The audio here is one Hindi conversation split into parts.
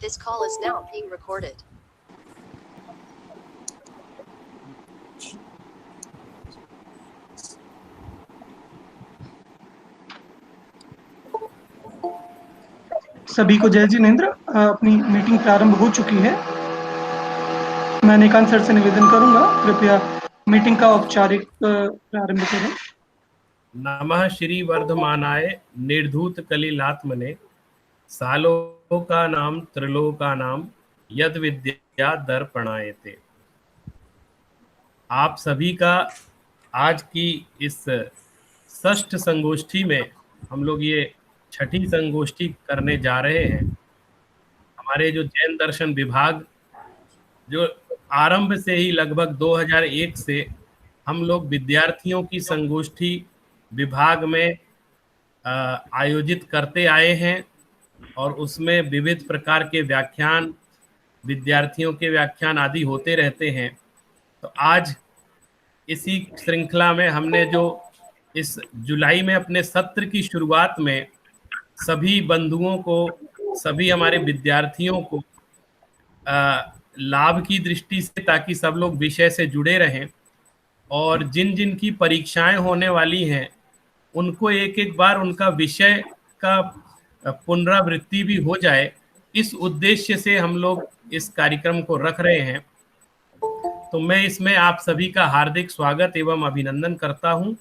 This call is now being recorded. सभी को जय जिनेंद्र। अपनी मीटिंग प्रारंभ हो चुकी है। मैं निकांत सर से निवेदन करूंगा, कृपया मीटिंग का औपचारिक प्रारंभ करें। नमः श्री वर्धमानाय निर्धूत कलिलात्मने सालोका नाम त्रिलोका नाम यद विद्या दर्पणायते। आप सभी का आज की इस षष्ठ संगोष्ठी में हम लोग ये छठी संगोष्ठी करने जा रहे हैं। हमारे जो जैन दर्शन विभाग जो आरंभ से ही लगभग 2001 से हम लोग विद्यार्थियों की संगोष्ठी विभाग में आयोजित करते आए हैं और उसमें विविध प्रकार के व्याख्यान, विद्यार्थियों के व्याख्यान आदि होते रहते हैं। तो आज इसी श्रृंखला में हमने जो इस जुलाई में अपने सत्र की शुरुआत में सभी बंधुओं को, सभी हमारे विद्यार्थियों को लाभ की दृष्टि से, ताकि सब लोग विषय से जुड़े रहें और जिन जिन की परीक्षाएं होने वाली हैं उनको एक एक बार उनका विषय का पुनरावृत्ति भी हो जाए, इस उद्देश्य से हम लोग इस कार्यक्रम को रख रहे हैं। तो मैं इसमें आप सभी का हार्दिक स्वागत एवं अभिनंदन करता हूं।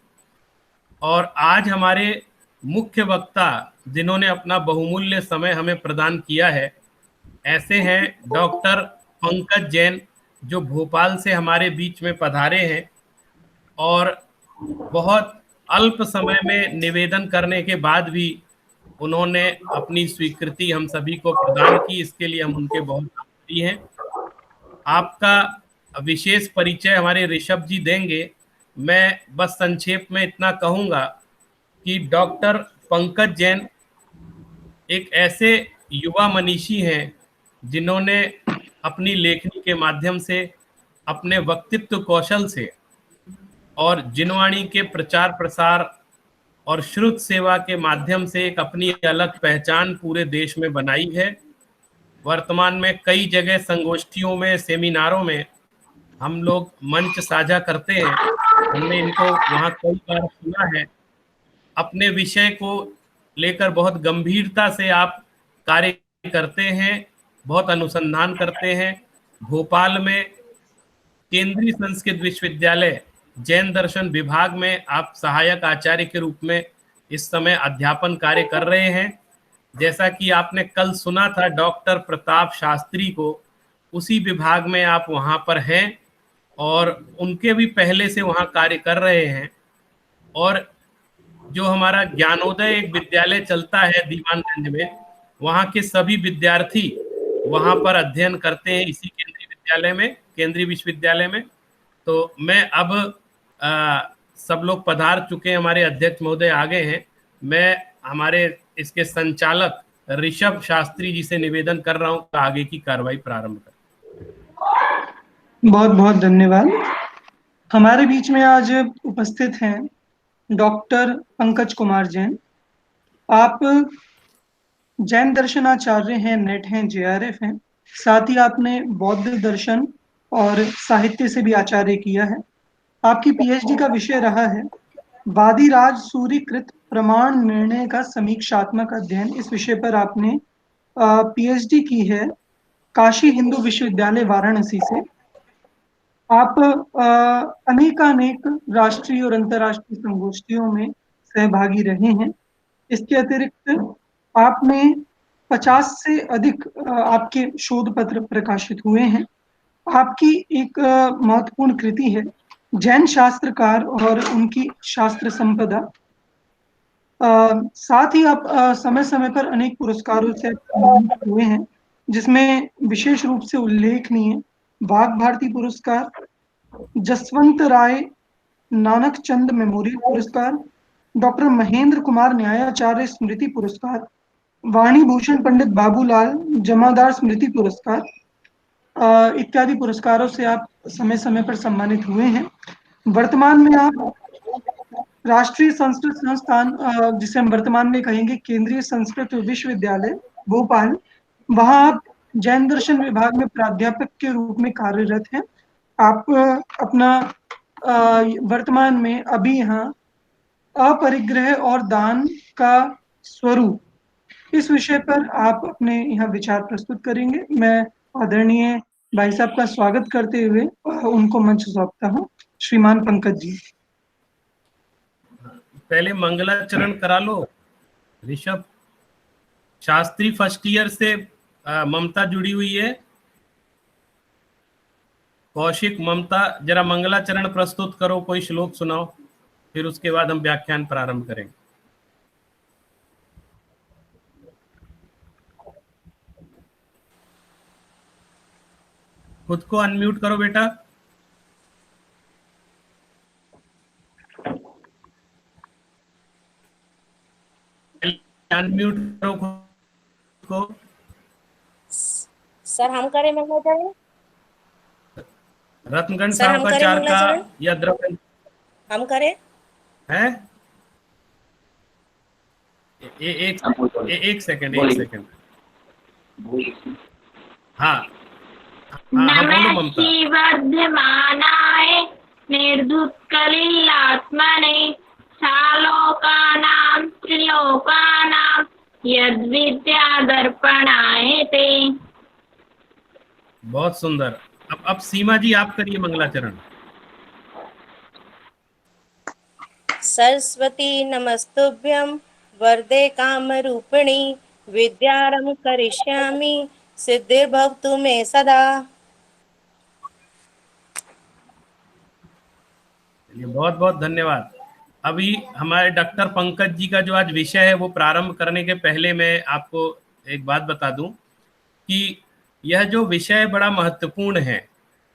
और आज हमारे मुख्य वक्ता जिन्होंने अपना बहुमूल्य समय हमें प्रदान किया है, ऐसे हैं डॉक्टर पंकज जैन, जो भोपाल से हमारे बीच में पधारे हैं और बहुत अल्प समय में निवेदन करने के बाद भी उन्होंने अपनी स्वीकृति हम सभी को प्रदान की। इसके लिए हम उनके बहुत आभारी हैं। आपका विशेष परिचय हमारे ऋषभ जी देंगे। मैं बस संक्षेप में इतना कहूँगा कि डॉक्टर पंकज जैन एक ऐसे युवा मनीषी हैं जिन्होंने अपनी लेखनी के माध्यम से, अपने वक्तित्व कौशल से और जिनवाणी के प्रचार प्रसार और श्रुत सेवा के माध्यम से एक अपनी अलग पहचान पूरे देश में बनाई है। वर्तमान में कई जगह संगोष्ठियों में, सेमिनारों में हम लोग मंच साझा करते हैं। हमने इनको वहाँ कई बार सुना है। अपने विषय को लेकर बहुत गंभीरता से आप कार्य करते हैं, बहुत अनुसंधान करते हैं। भोपाल में केंद्रीय संस्कृत विश्वविद्यालय जैन दर्शन विभाग में आप सहायक आचार्य के रूप में इस समय अध्यापन कार्य कर रहे हैं। जैसा कि आपने कल सुना था डॉक्टर प्रताप शास्त्री को, उसी विभाग में आप वहां पर हैं और उनके भी पहले से वहां कार्य कर रहे हैं। और जो हमारा ज्ञानोदय एक विद्यालय चलता है दीवानगंज में, वहां के सभी विद्यार्थी वहां पर अध्ययन करते हैं इसी केंद्रीय विद्यालय में, केंद्रीय विश्वविद्यालय में। तो मैं अब सब लोग पधार चुके हैं, हमारे अध्यक्ष महोदय आ गए हैं। मैं हमारे इसके संचालक ऋषभ शास्त्री जी से निवेदन कर रहा हूं कि आगे की कार्रवाई प्रारंभ करें। बहुत बहुत धन्यवाद। हमारे बीच में आज उपस्थित हैं डॉक्टर पंकज कुमार जैन। आप जैन दर्शनाचार्य हैं, नेट हैं, JRF हैं। साथ ही आपने बौद्ध दर्शन और साहित्य से भी आचार्य किया है। आपकी PhD का विषय रहा है वादिराज सूर्यकृत प्रमाण निर्णय का समीक्षात्मक अध्ययन। इस विषय पर आपने PhD की है काशी हिंदू विश्वविद्यालय वाराणसी से। आप अनेकानेक राष्ट्रीय और अंतर्राष्ट्रीय संगोष्ठियों में सहभागी रहे हैं। इसके अतिरिक्त आपने 50 से अधिक आपके शोध पत्र प्रकाशित हुए हैं। आपकी एक महत्वपूर्ण कृति है जैन शास्त्रकार और उनकी शास्त्र संपदा। साथ ही आप समय समय पर अनेक पुरस्कारों से सम्मानित हुए हैं, जिसमें विशेष रूप से उल्लेखनीय वाघ भारती पुरस्कार, जसवंत राय नानक चंद मेमोरियल पुरस्कार, डॉक्टर महेंद्र कुमार न्यायाचार्य स्मृति पुरस्कार, वाणी भूषण पंडित बाबूलाल जमादार स्मृति पुरस्कार इत्यादि पुरस्कारों से आप समय समय पर सम्मानित हुए हैं। वर्तमान में आप राष्ट्रीय संस्कृत संस्थान, जिसे हम वर्तमान में कहेंगे केंद्रीय संस्कृत विश्वविद्यालय भोपाल, वहां आप जैन दर्शन विभाग में प्राध्यापक के रूप में कार्यरत हैं। आप अपना वर्तमान में अभी यहाँ अपरिग्रह और दान का स्वरूप इस विषय पर आप अपने यहाँ विचार प्रस्तुत करेंगे। मैं आदरणीय भाई साहब का स्वागत करते हुए उनको मंच सौंपता हूँ। श्रीमान पंकज जी। पहले मंगलाचरण करा लो ऋषभ। शास्त्री फर्स्ट ईयर से ममता जुड़ी हुई है। कौशिक, ममता, जरा मंगलाचरण प्रस्तुत करो, कोई श्लोक सुनाओ, फिर उसके बाद हम व्याख्यान प्रारंभ करेंगे। खुद को अनम्यूट करो बेटा। अनम्यूट करो खुद को। सर हम करें मंगलाचरण? रत्नगण सर, हम साहब का करें चार का मंगलाचरण? या द्रव्य हम करें? है? एक सेकंड। हाँ हाँ, बोलो ममता। वर्धमानाय निर्धुतकलिलात्मने सालोकानां त्रिलोकानां यद्विद्यादर्पणाय ते। बहुत सुंदर। अब सीमा जी आप करिए मंगलाचरण। सरस्वती नमस्तुभ्यं वरदे कामरूपिणी विद्यारंभ करिष्यामि सिद्धिर्भवतु मे सदा। बहुत बहुत धन्यवाद। अभी हमारे डॉक्टर पंकज जी का जो आज विषय है वो प्रारंभ करने के पहले मैं आपको एक बात बता दूं कि यह जो विषय बड़ा महत्वपूर्ण है।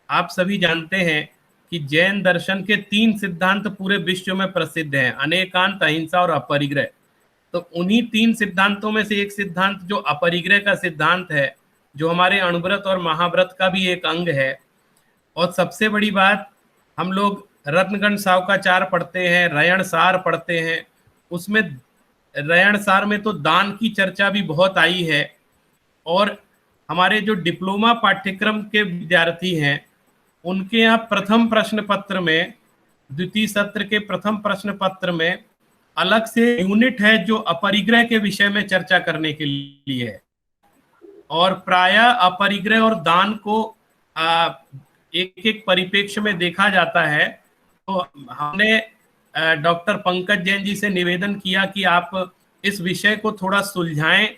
आप सभी जानते हैं कि जैन दर्शन के 3 सिद्धांत पूरे विश्व में प्रसिद्ध हैं, अनेकांत, अहिंसा और अपरिग्रह। तो उन्हीं 3 सिद्धांतों में से एक सिद्धांत जो अपरिग्रह का सिद्धांत है, जो हमारे अणुव्रत और महाव्रत का भी एक अंग है। और सबसे बड़ी बात, हम लोग रत्नगण सावकाचार पढ़ते हैं, रयण सार पढ़ते हैं, उसमें रयण सार में तो दान की चर्चा भी बहुत आई है। और हमारे जो डिप्लोमा पाठ्यक्रम के विद्यार्थी हैं उनके यहाँ प्रथम प्रश्न पत्र में, द्वितीय सत्र के प्रथम प्रश्न पत्र में अलग से यूनिट है जो अपरिग्रह के विषय में चर्चा करने के लिए है। और प्रायः अपरिग्रह और दान को एक एक परिप्रेक्ष्य में देखा जाता है। तो हमने डॉक्टर पंकज जैन जी से निवेदन किया कि आप इस विषय को थोड़ा सुलझाएं,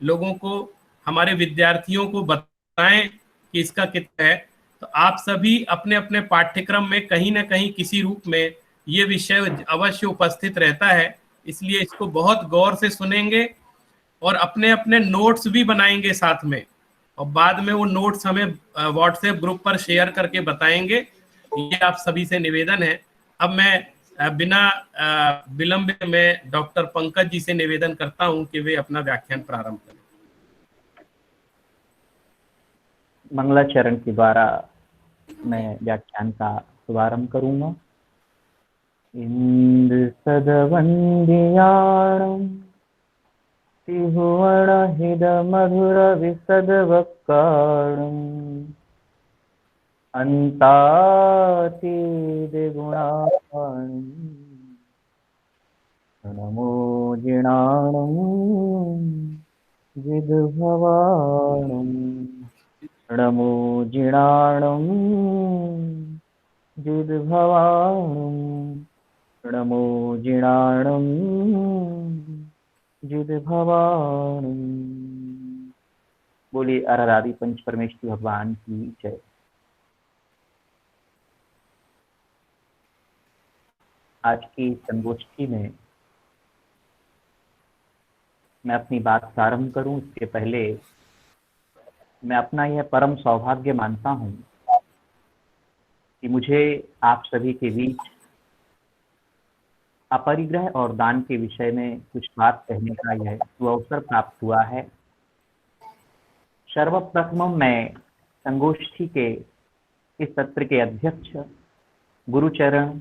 लोगों को, हमारे विद्यार्थियों को बताएं कि इसका कितना है। तो आप सभी अपने अपने पाठ्यक्रम में कहीं ना कहीं किसी रूप में ये विषय अवश्य उपस्थित रहता है, इसलिए इसको बहुत गौर से सुनेंगे और अपने अपने नोट्स भी बनाएंगे साथ में, और बाद में वो नोट्स हमें व्हाट्सएप ग्रुप पर शेयर करके बताएंगे। ये आप सभी से निवेदन है। अब मैं बिना विलंब में डॉक्टर पंकज जी से निवेदन करता हूं कि वे अपना व्याख्यान प्रारंभ करें। मंगलाचरण के द्वारा मैं व्याख्यान का शुभारंभ करूंगा। इंद्र सदवंदियाणं त्रिभुवन हिद मधुर विशद वक्काणं अन्तातीत गुणाणं नमो जिणाणं जिद्भवाणं नमो जिणाणं जिद्भवाणं नमो जिणाणं जिद्भवाणं। बोलिए आराध्य पंच परमेश्वर भगवान की जय। आज की संगोष्ठी में मैं अपनी बात प्रारंभ करूं, इसके पहले मैं अपना यह परम सौभाग्य मानता हूं कि मुझे आप सभी के बीच अपरिग्रह और दान के विषय में कुछ बात कहने का यह अवसर प्राप्त हुआ है। सर्वप्रथम मैं संगोष्ठी के इस सत्र के अध्यक्ष गुरुचरण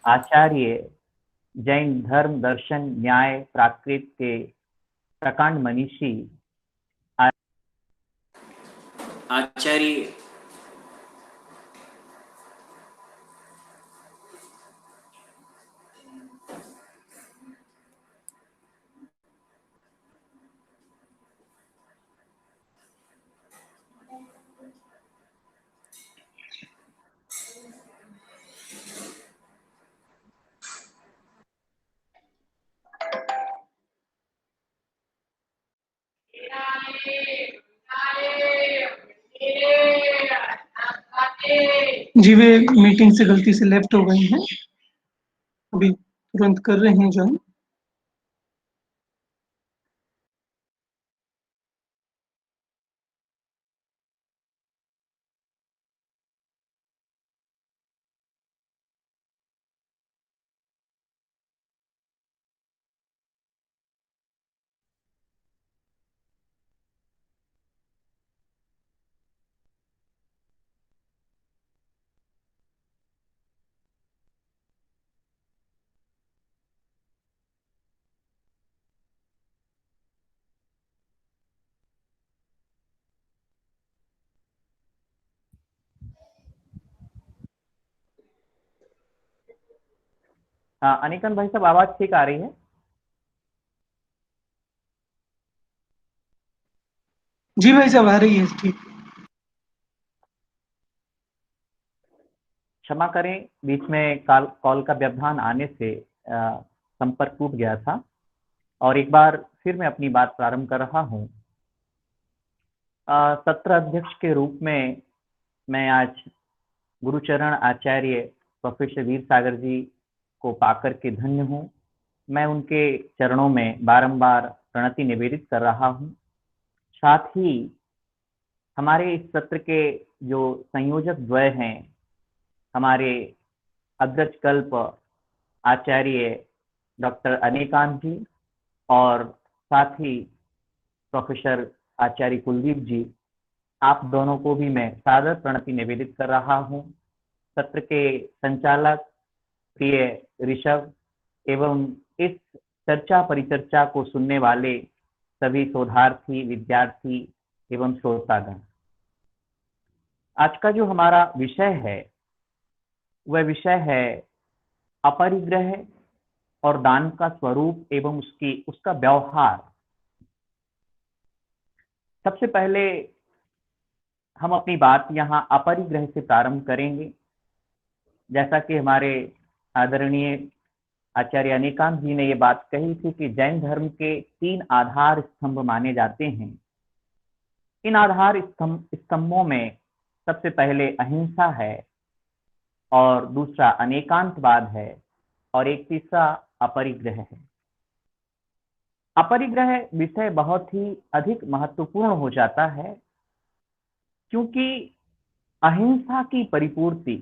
आचार्य जैन धर्म दर्शन न्याय प्राकृत के प्रकांड मनीषी आचार्य जी वे मीटिंग से गलती से लेफ्ट हो गई हैं, अभी तुरंत कर रहे हैं ज्वाइन। हाँ अनिकन भाई साहब, आवाज ठीक आ रही है? जी भाई साहब, आ रही है, ठीक। क्षमा करें, बीच में कॉल का व्यवधान आने से संपर्क टूट गया था और एक बार फिर मैं अपनी बात प्रारंभ कर रहा हूं। सत्र अध्यक्ष के रूप में मैं आज गुरुचरण आचार्य प्रोफेसर वीर सागर जी को पाकर के धन्य हूं। मैं उनके चरणों में बारंबार प्रणति निवेदित कर रहा हूं। साथ ही हमारे इस सत्र के जो संयोजक द्वय हैं, हमारे अग्रज कल्प आचार्य डॉक्टर अनेकांत जी और साथ ही प्रोफेसर आचार्य कुलदीप जी, आप दोनों को भी मैं सादर प्रणति निवेदित कर रहा हूं। सत्र के संचालक प्रिय ऋषभ एवं इस चर्चा परिचर्चा को सुनने वाले सभी शोधार्थी, विद्यार्थी एवं श्रोतागण, आज का जो हमारा विषय है वह विषय है अपरिग्रह और दान का स्वरूप एवं उसका व्यवहार। सबसे पहले हम अपनी बात यहाँ अपरिग्रह से प्रारंभ करेंगे। जैसा कि हमारे आदरणीय आचार्य अनेकांत जी ने ये बात कही थी कि जैन धर्म के 3 आधार स्तंभ माने जाते हैं। इन आधार स्तंभों में सबसे पहले अहिंसा है और दूसरा अनेकांतवाद है और एक तीसरा अपरिग्रह है। अपरिग्रह विषय बहुत ही अधिक महत्वपूर्ण हो जाता है, क्योंकि अहिंसा की परिपूर्ति,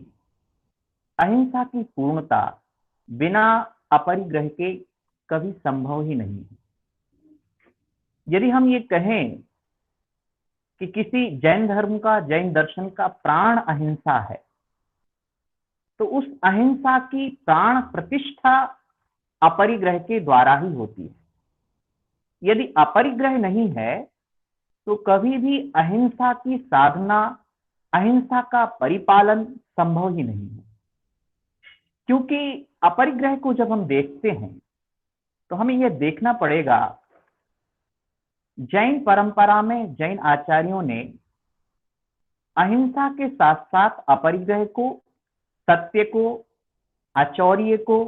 अहिंसा की पूर्णता बिना अपरिग्रह के कभी संभव ही नहीं है। यदि हम ये कहें कि किसी जैन धर्म का, जैन दर्शन का प्राण अहिंसा है, तो उस अहिंसा की प्राण प्रतिष्ठा अपरिग्रह के द्वारा ही होती है। यदि अपरिग्रह नहीं है तो कभी भी अहिंसा की साधना, अहिंसा का परिपालन संभव ही नहीं है। क्योंकि अपरिग्रह को जब हम देखते हैं तो हमें यह देखना पड़ेगा, जैन परंपरा में जैन आचार्यों ने अहिंसा के साथ साथ अपरिग्रह को, सत्य को, आचौर्य को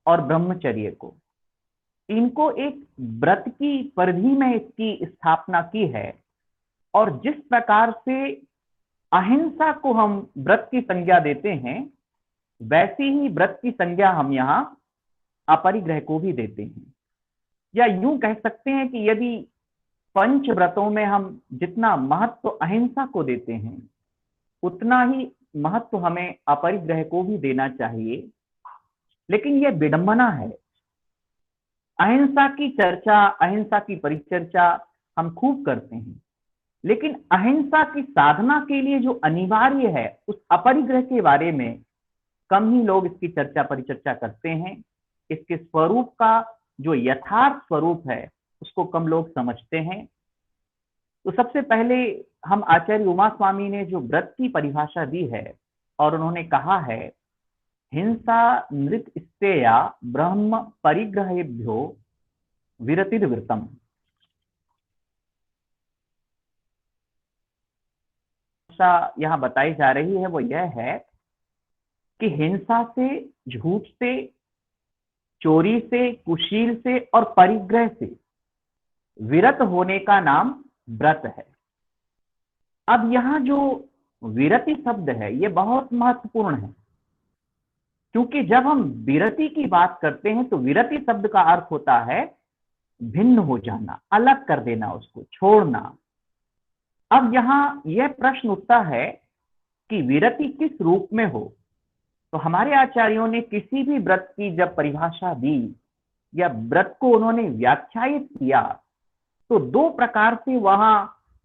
और ब्रह्मचर्य को, इनको एक व्रत की परिधि में इसकी स्थापना की है। और जिस प्रकार से अहिंसा को हम व्रत की संज्ञा देते हैं, वैसी ही व्रत की संज्ञा हम यहाँ अपरिग्रह को भी देते हैं। या यूं कह सकते हैं कि यदि पंच व्रतों में हम जितना महत्व अहिंसा को देते हैं, उतना ही महत्व हमें अपरिग्रह को भी देना चाहिए। लेकिन यह विडंबना है, अहिंसा की चर्चा, अहिंसा की परिचर्चा हम खूब करते हैं, लेकिन अहिंसा की साधना के लिए जो अनिवार्य है उस अपरिग्रह के बारे में कम ही लोग इसकी चर्चा परिचर्चा करते हैं। इसके स्वरूप का जो यथार्थ स्वरूप है उसको कम लोग समझते हैं। तो सबसे पहले हम आचार्य उमा स्वामी ने जो व्रत की परिभाषा दी है, और उन्होंने कहा है हिंसा नृत स्तेया ब्रह्म परिग्रहेभ्यो विरतिर्वृतम। यहाँ बताई जा रही है वो यह है कि हिंसा से, झूठ से, चोरी से, कुशील से और परिग्रह से विरत होने का नाम व्रत है। अब यहाँ जो विरति शब्द है ये बहुत महत्वपूर्ण है, क्योंकि जब हम विरति की बात करते हैं तो विरति शब्द का अर्थ होता है भिन्न हो जाना, अलग कर देना, उसको छोड़ना। अब यहाँ यह प्रश्न उठता है कि विरति किस रूप में हो। तो हमारे आचार्यों ने किसी भी व्रत की जब परिभाषा दी या व्रत को उन्होंने व्याख्यायित किया तो दो प्रकार से वहां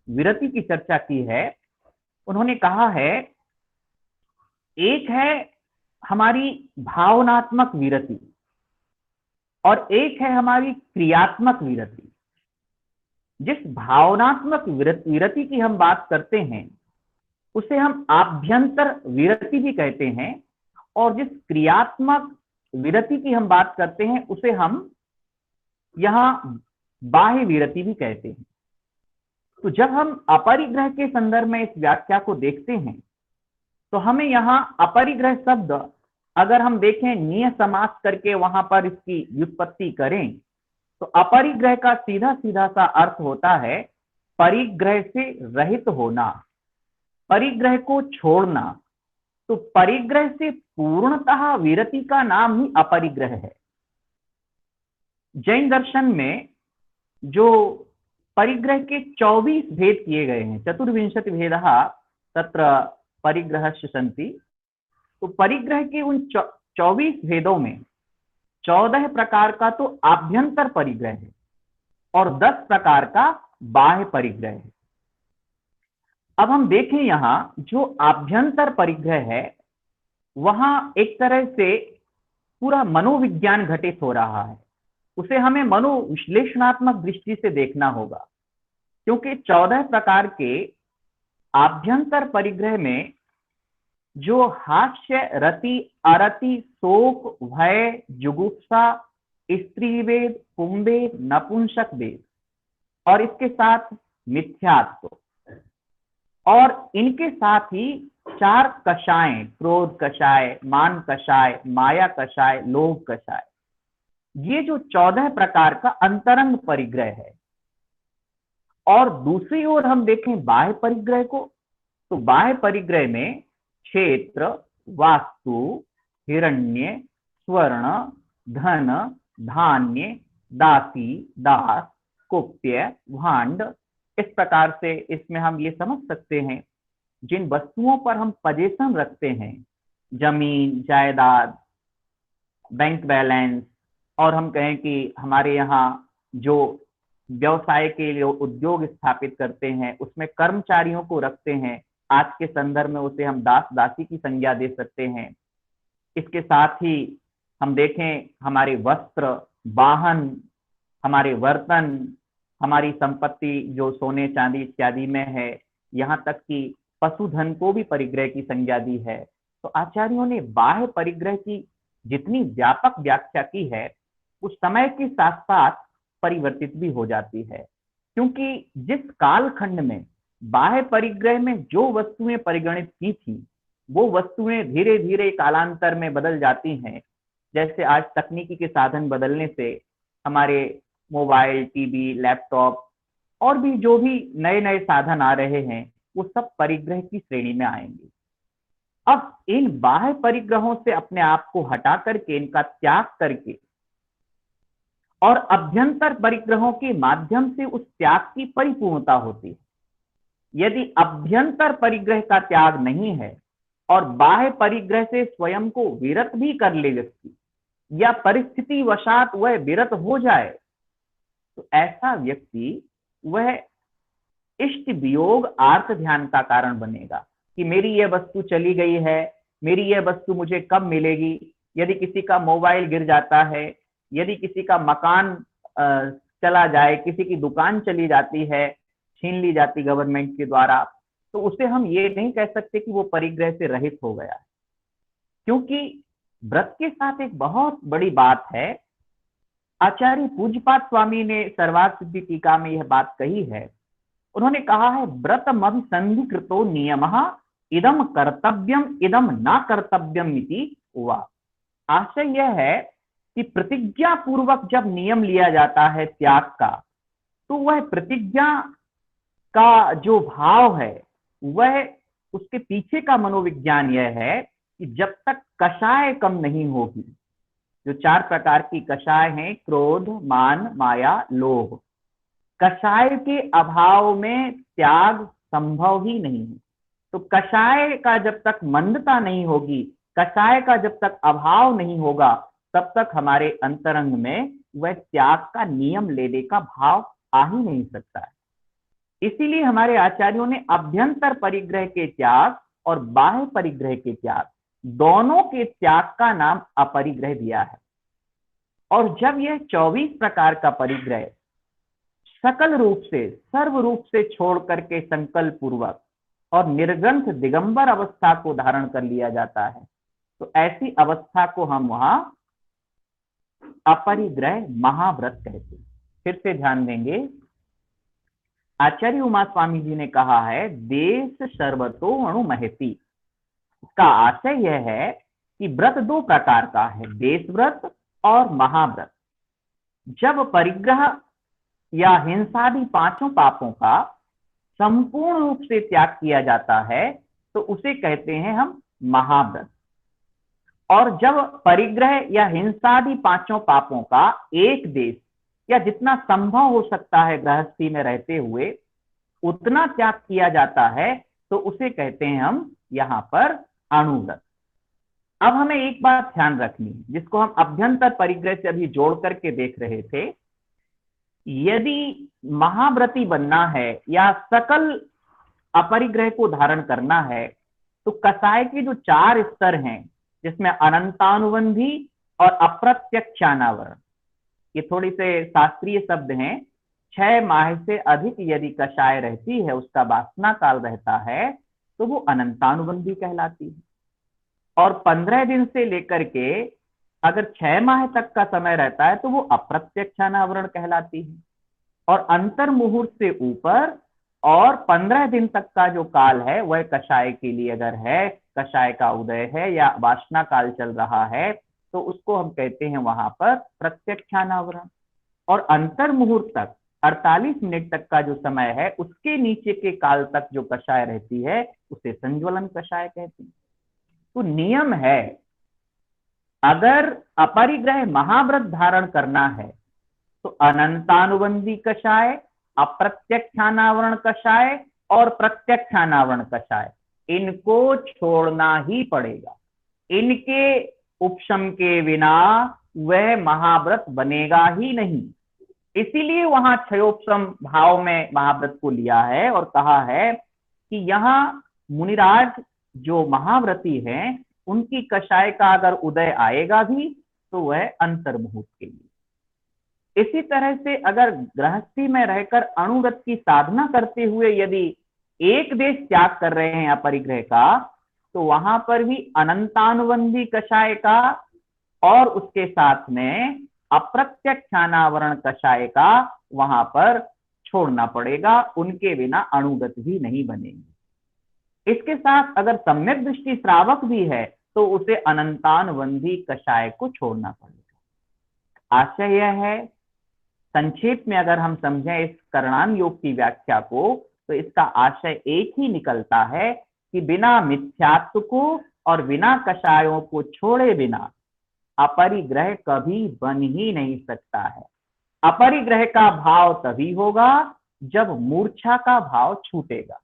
विरति की चर्चा की है। उन्होंने कहा है एक है हमारी भावनात्मक विरति और एक है हमारी क्रियात्मक विरति। जिस भावनात्मक विरति की हम बात करते हैं उसे हम आभ्यंतर विरति भी कहते हैं, और जिस क्रियात्मक विरति की हम बात करते हैं उसे हम यहाँ बाह्य विरति भी कहते हैं। तो जब हम अपरिग्रह के संदर्भ में इस व्याख्या को देखते हैं तो हमें यहाँ अपरिग्रह शब्द अगर हम देखें नियत समास करके वहां पर इसकी व्युत्पत्ति करें तो अपरिग्रह का सीधा सीधा सा अर्थ होता है परिग्रह से रहित होना, परिग्रह को छोड़ना। तो परिग्रह से पूर्णतः विरति का नाम ही अपरिग्रह है। जैन दर्शन में जो परिग्रह के 24 भेद किए गए हैं, चतुर्विंशति भेदः तत्र परिग्रहस्य सन्ति। तो परिग्रह के उन 24 भेदों में 14 प्रकार का तो आभ्यंतर परिग्रह है और 10 प्रकार का बाह्य परिग्रह है। अब हम देखें यहाँ जो आभ्यंतर परिग्रह है वहां एक तरह से पूरा मनोविज्ञान घटित हो रहा है, उसे हमें मनोविश्लेषणात्मक दृष्टि से देखना होगा, क्योंकि 14 प्रकार के आभ्यंतर परिग्रह में जो हास्य, रति, अरति, शोक, भय, जुगुप्सा, स्त्री वेद, पुंबेद, नपुंसक वेद और इसके साथ मिथ्यात्व और इनके साथ ही 4 कषाय, क्रोध कषाय, मान कषाय, माया कषाय, लोभ कषाय, ये जो 14 प्रकार का अंतरंग परिग्रह है। और दूसरी ओर हम देखें बाह्य परिग्रह को, तो बाह्य परिग्रह में क्षेत्र, वास्तु, हिरण्य, स्वर्ण, धन, धान्य, दासी, दास, कुप्य, भांड, इस प्रकार से इसमें हम ये समझ सकते हैं जिन वस्तुओं पर हम पजेशन रखते हैं, जमीन, जायदाद, बैंक बैलेंस, और हम कहें कि हमारे यहाँ जो व्यवसाय के लिए उद्योग स्थापित करते हैं उसमें कर्मचारियों को रखते हैं, आज के संदर्भ में उसे हम दास दासी की संज्ञा दे सकते हैं। इसके साथ ही हम देखें हमारे वस्त्र, वाहन, हमारे बर्तन, हमारी संपत्ति जो सोने चांदी इत्यादि में है, यहाँ तक कि पशुधन को भी परिग्रह की संज्ञा दी है। तो आचार्यों ने बाह्य परिग्रह की जितनी व्यापक व्याख्या की है उस समय के साथ साथ परिवर्तित भी हो जाती है, क्योंकि जिस कालखंड में बाह्य परिग्रह में जो वस्तुएं परिगणित की थी वो वस्तुएं धीरे धीरे कालांतर में बदल जाती हैं। जैसे आज तकनीकी के साधन बदलने से हमारे मोबाइल, टीवी, लैपटॉप और भी जो भी नए नए साधन आ रहे हैं वो सब परिग्रह की श्रेणी में आएंगे। अब इन बाह्य परिग्रहों से अपने आप को हटा करके, इनका त्याग करके और अभ्यंतर परिग्रहों के माध्यम से उस त्याग की परिपूर्णता होती है। यदि अभ्यंतर परिग्रह का त्याग नहीं है और बाह्य परिग्रह से स्वयं को विरत भी कर ले व्यक्ति या परिस्थिति वशात वह विरत हो जाए तो ऐसा व्यक्ति वह इष्ट वियोग आर्त ध्यान का कारण बनेगा कि मेरी यह वस्तु चली गई है, मेरी यह वस्तु मुझे कब मिलेगी। यदि किसी का मोबाइल गिर जाता है, यदि किसी का मकान चला जाए, किसी की दुकान चली जाती है, छीन ली जाती गवर्नमेंट के द्वारा, तो उसे हम ये नहीं कह सकते कि वो परिग्रह से रहित हो गया है, क्योंकि व्रत के साथ एक बहुत बड़ी बात है। आचार्य पूज्यपाद स्वामी ने सर्वार्थ सिद्धि टीका में यह बात कही है। उन्होंने कहा है, व्रतम अभिसंधिकृतो नियमः इदम कर्तव्यम इदम ना कर्तव्यम इति हुआ। आशय यह है कि प्रतिज्ञा पूर्वक जब नियम लिया जाता है त्याग का, तो वह प्रतिज्ञा का जो भाव है, वह उसके पीछे का मनोविज्ञान यह है कि जब तक कषाय कम नहीं होगी, जो 4 प्रकार की कषाय हैं, क्रोध, मान, माया, लोभ, कषाय के अभाव में त्याग संभव ही नहीं है। तो कषाय का जब तक मंदता नहीं होगी, कषाय का जब तक अभाव नहीं होगा, तब तक हमारे अंतरंग में वह त्याग का नियम लेने का भाव आ ही नहीं सकता है। इसीलिए हमारे आचार्यों ने अभ्यंतर परिग्रह के त्याग और बाह्य परिग्रह के त्याग, दोनों के त्याग का नाम अपरिग्रह दिया है। और जब यह 24 प्रकार का परिग्रह सकल रूप से, सर्व रूप से छोड़ करके संकल्प पूर्वक और निर्ग्रंथ दिगंबर अवस्था को धारण कर लिया जाता है, तो ऐसी अवस्था को हम वहां अपरिग्रह महाव्रत कहते हैं। फिर से ध्यान देंगे, आचार्य उमा स्वामी जी ने कहा है, देश सर्वतो अणु महति। इसका आशय यह है कि व्रत 2 प्रकार का है, देश व्रत और महाव्रत। जब परिग्रह या हिंसादि 5 पापों का संपूर्ण रूप से त्याग किया जाता है, तो उसे कहते हैं हम महाव्रत। और जब परिग्रह या हिंसादि 5 पापों का एक देश या जितना संभव हो सकता है गृहस्थी में रहते हुए उतना त्याग किया जाता है, तो उसे कहते हैं हम यहाँ पर अणुव्रत। अब हमें एक बात ध्यान रखनी है, जिसको हम अभ्यंतर परिग्रह से अभी जोड़ करके देख रहे थे। यदि महाव्रती बनना है या सकल अपरिग्रह को धारण करना है, तो कषाय के जो 4 स्तर हैं, जिसमें अनंतानुबंधी और अप्रत्यक्षानावरण, ये थोड़ी से शास्त्रीय शब्द हैं। 6 माह से अधिक यदि कषाय रहती है, उसका वासना काल रहता है, तो वो अनंतानुबंधी कहलाती है। और 15 दिन से लेकर के अगर 6 माह तक का समय रहता है, तो वो अप्रत्यक्षानावरण कहलाती है। और अंतर मुहूर्त से ऊपर और 15 दिन तक का जो काल है, वह कषाय के लिए अगर है, कषाय का उदय है या वासना काल चल रहा है, तो उसको हम कहते हैं वहां पर प्रत्यक्षानावरण। और अंतर मुहूर्त तक 48 मिनट तक का जो समय है, उसके नीचे के काल तक जो कषाय रहती है, उसे संज्वलन कषाय कहते हैं। तो नियम है, अगर अपरिग्रह महाव्रत धारण करना है, तो अनंतानुबंधी कषाय, अप्रत्यक्षानावरण कषाय और प्रत्यक्षानावरण कषाय, इनको छोड़ना ही पड़ेगा। इनके उपशम के बिना वह महाव्रत बनेगा ही नहीं। इसीलिए वहां क्षयोपशम भाव में महाव्रत को लिया है और कहा है कि यहाँ मुनिराज जो महाव्रती हैं, उनकी कषाय का अगर उदय आएगा भी, तो वह अंतर मुहूर्त के लिए। इसी तरह से अगर गृहस्थी में रहकर अणुव्रत की साधना करते हुए यदि एक देश त्याग कर रहे हैं अपरिग्रह का, तो वहां पर भी अनंतानुबंधी कषाय का और उसके साथ में अप्रत्यक्षानावरण कषाय का वहां पर छोड़ना पड़ेगा। उनके बिना अणुव्रत भी नहीं बनेगी। इसके साथ अगर सम्यक दृष्टि श्रावक भी है, तो उसे अनंतानुबंधी कषाय को छोड़ना पड़ेगा। आशय यह है, संक्षेप में अगर हम समझें इस करणान योग की व्याख्या को, तो इसका आशय एक ही निकलता है कि बिना मिथ्यात्व को और बिना कषायों को छोड़े बिना अपरिग्रह कभी बन ही नहीं सकता है। अपरिग्रह का भाव तभी होगा जब मूर्छा का भाव छूटेगा,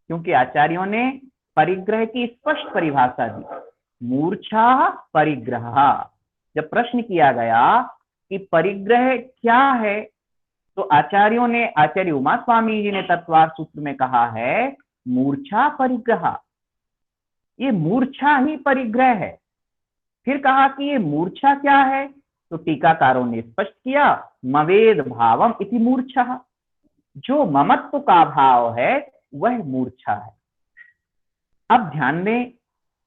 क्योंकि आचार्यों ने परिग्रह की स्पष्ट परिभाषा दी, मूर्छा परिग्रह। जब प्रश्न किया गया कि परिग्रह क्या है, तो आचार्यों ने, आचार्य उमा स्वामी जी ने तत्वार्थ सूत्र में कहा है, मूर्छा परिग्रह, ये मूर्छा ही परिग्रह है। फिर कहा कि ये मूर्छा क्या है, तो टीकाकारों ने स्पष्ट किया, मवेद भावम इति मूर्छा। जो ममत्व का भाव है वह मूर्छा है। अब ध्यान दें,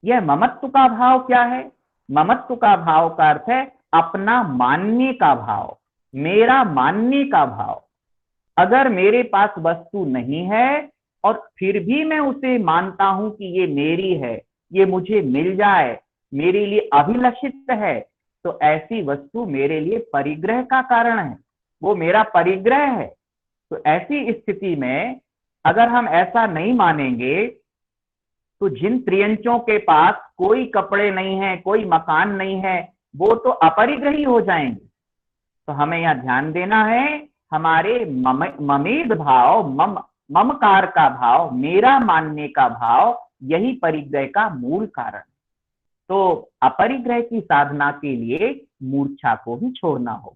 यह ममत्व का भाव क्या है? ममत्व का भाव का अर्थ है अपना मानने का भाव, मेरा मानने का भाव। अगर मेरे पास वस्तु नहीं है और फिर भी मैं उसे मानता हूं कि ये मेरी है, ये मुझे मिल जाए, मेरे लिए अभिलषित है, तो ऐसी वस्तु मेरे लिए परिग्रह का कारण है, वो मेरा परिग्रह है। तो ऐसी स्थिति में अगर हम ऐसा नहीं मानेंगे तो जिन त्रियंचों के पास कोई कपड़े नहीं है, कोई मकान नहीं है, वो तो अपरिग्रही हो जाएंगे। तो हमें यह ध्यान देना है, हमारे ममेद भाव, ममकार का भाव, मेरा मानने का भाव, यही परिग्रह का मूल कारण। तो अपरिग्रह की साधना के लिए मूर्छा को भी छोड़ना होगा।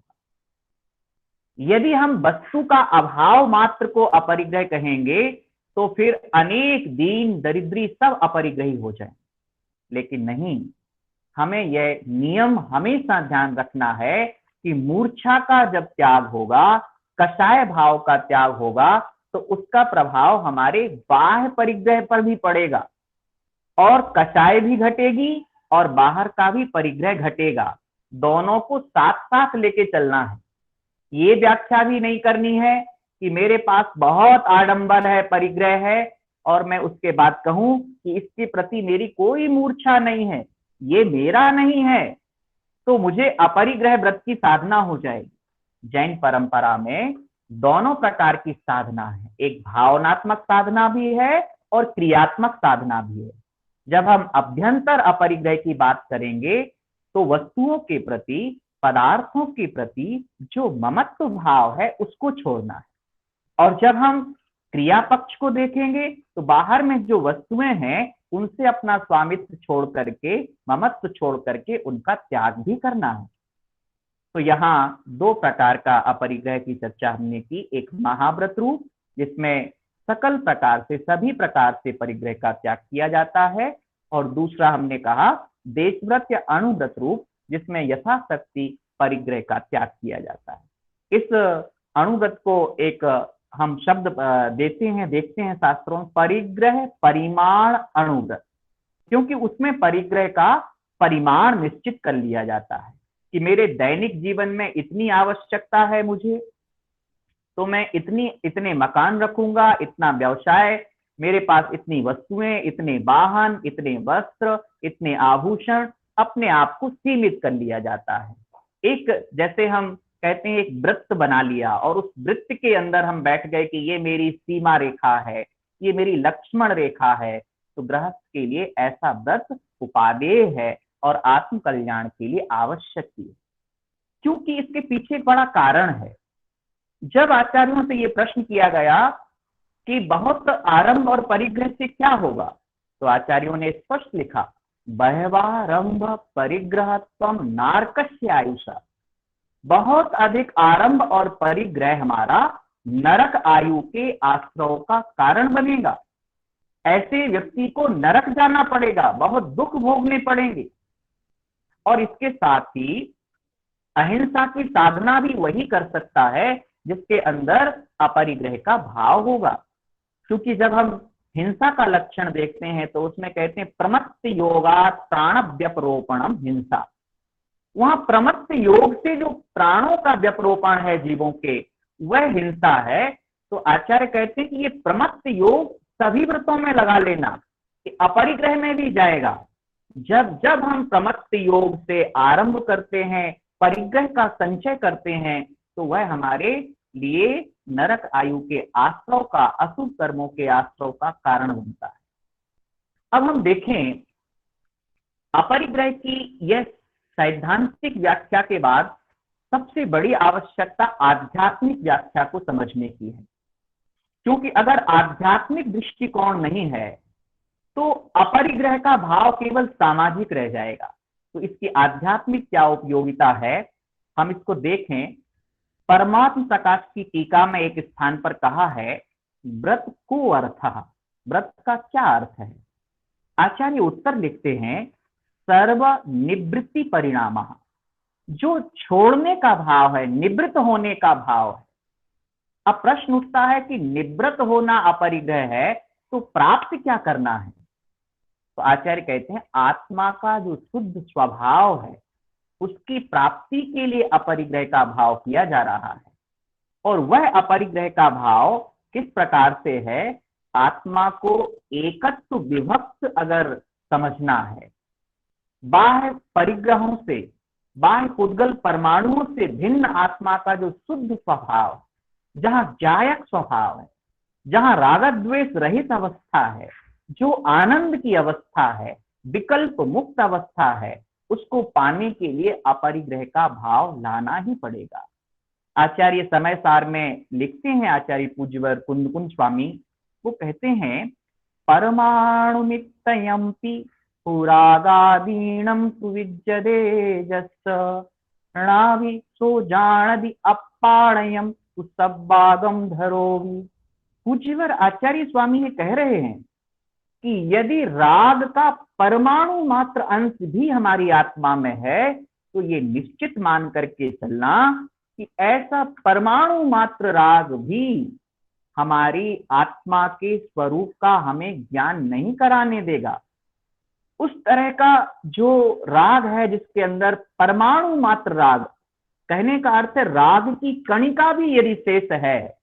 यदि हम वस्तु का अभाव मात्र को अपरिग्रह कहेंगे तो फिर अनेक दीन दरिद्री सब अपरिग्रही हो जाए। लेकिन नहीं, हमें यह नियम हमेशा ध्यान रखना है कि मूर्छा का जब त्याग होगा, कषाय भाव का त्याग होगा, तो उसका प्रभाव हमारे बाह्य परिग्रह पर भी पड़ेगा और कषाय भी घटेगी और बाहर का भी परिग्रह घटेगा। दोनों को साथ साथ लेके चलना है। ये व्याख्या भी नहीं करनी है कि मेरे पास बहुत आडंबर है, परिग्रह है, और मैं उसके बाद कहूं कि इसके प्रति मेरी कोई मूर्छा नहीं है, ये मेरा नहीं है, तो मुझे अपरिग्रह व्रत की साधना हो जाएगी। जैन परंपरा में दोनों प्रकार की साधना है, एक भावनात्मक साधना भी है और क्रियात्मक साधना भी है। जब हम अभ्यंतर अपरिग्रह की बात करेंगे तो वस्तुओं के प्रति, पदार्थों के प्रति जो ममत्व भाव है उसको छोड़ना है। और जब हम क्रिया पक्ष को देखेंगे तो बाहर में जो वस्तुएं हैं उनसे अपना स्वामित्व छोड़ करके, ममत्व छोड़ करके उनका त्याग भी करना है। तो यहाँ दो प्रकार का अपरिग्रह की चर्चा हमने की, एक महाव्रत रूप जिसमें सकल प्रकार से, सभी प्रकार से परिग्रह का त्याग किया जाता है, और दूसरा हमने कहा देशव्रत या अणुव्रत रूप जिसमें यथाशक्ति परिग्रह का त्याग किया जाता है। इस अणुव्रत को एक हम शब्द देते हैं, देखते हैं शास्त्रों में, परिग्रह परिमाण अणुव्रत, क्योंकि उसमें परिग्रह का परिमाण निश्चित कर लिया जाता है कि मेरे दैनिक जीवन में इतनी आवश्यकता है मुझे, तो मैं इतने मकान रखूंगा, इतना व्यवसाय, मेरे पास इतनी वस्तुएं, इतने वाहन, इतने वस्त्र, इतने आभूषण, अपने आप को सीमित कर लिया जाता है। एक, जैसे हम कहते हैं, एक वृत्त बना लिया और उस वृत्त के अंदर हम बैठ गए कि ये मेरी सीमा रेखा है, ये मेरी लक्ष्मण रेखा है। तो गृहस्थ के लिए ऐसा व्रत उपादेय है और आत्म कल्याण के लिए आवश्यक है, क्योंकि इसके पीछे एक बड़ा कारण है। जब आचार्यों से ये प्रश्न किया गया कि बहुत आरंभ और परिग्रह से क्या होगा, तो आचार्यों ने स्पष्ट लिखा, बहवारंभ परिग्रहत्वम नारकस्य आयुषा। बहुत अधिक आरंभ और परिग्रह हमारा नरक आयु के आश्रव का कारण बनेगा। ऐसे व्यक्ति को नरक जाना पड़ेगा, बहुत दुख भोगने पड़ेंगे। और इसके साथ ही अहिंसा की साधना भी वही कर सकता है जिसके अंदर अपरिग्रह का भाव होगा, क्योंकि जब हम हिंसा का लक्षण देखते हैं तो उसमें कहते हैं प्रमत्त योगात् प्राण व्यपरोपणम हिंसा। वहां प्रमत्त योग से जो प्राणों का व्यपरोपण है जीवों के, वह हिंसा है। तो आचार्य कहते हैं कि ये प्रमत्त योग सभी व्रतों में लगा लेना, कि अपरिग्रह में भी जाएगा। जब जब हम प्रमत्त योग से आरंभ करते हैं, परिग्रह का संचय करते हैं, तो वह हमारे लिए नरक आयु के आश्रव का, अशुभ कर्मों के आश्रव का कारण बनता है। अब हम देखें, अपरिग्रह की यह सैद्धांतिक व्याख्या के बाद सबसे बड़ी आवश्यकता आध्यात्मिक व्याख्या को समझने की है, क्योंकि अगर आध्यात्मिक दृष्टिकोण नहीं है तो अपरिग्रह का भाव केवल सामाजिक रह जाएगा। तो इसकी आध्यात्मिक क्या उपयोगिता है, हम इसको देखें। परमात्म प्रकाश की टीका में एक स्थान पर कहा है, व्रत को अर्थ, व्रत का क्या अर्थ है। आचार्य उत्तर लिखते हैं, सर्व निवृत्ति परिणाम, जो छोड़ने का भाव है, निवृत्त होने का भाव है, अब प्रश्न उठता है कि निवृत्त होना अपरिग्रह है तो प्राप्त क्या करना है। तो आचार्य कहते हैं आत्मा का जो शुद्ध स्वभाव है उसकी प्राप्ति के लिए अपरिग्रह का भाव किया जा रहा है। और वह अपरिग्रह का भाव किस प्रकार से है, आत्मा को एकत्व विभक्त अगर समझना है, बाह्य परिग्रहों से, बाह्य पुद्गल परमाणुओं से भिन्न आत्मा का जो शुद्ध स्वभाव, जहां जायक स्वभाव है, जहां राग द्वेष रहित अवस्था है, जो आनंद की अवस्था है, विकल्प मुक्त अवस्था है, उसको पाने के लिए अपरिग्रह का भाव लाना ही पड़ेगा। आचार्य समय सार में लिखते हैं, आचार्य पूज्यवर कुंद स्वामी, वो कहते हैं परमाणुमित्तयम्पि पुरागादीनं सुविज्यदेजस् प्रणाभि सो जानदि अपाणयम सुसब्बागम धरोवि। पूज्यवर आचार्य स्वामी ये कह रहे हैं कि यदि राग का परमाणु मात्र अंश भी हमारी आत्मा में है तो ये निश्चित मान करके चलना कि ऐसा परमाणु मात्र राग भी हमारी आत्मा के स्वरूप का हमें ज्ञान नहीं कराने देगा। उस तरह का जो राग है जिसके अंदर परमाणु मात्र राग, कहने का अर्थ है राग की कणिका भी यदि शेष है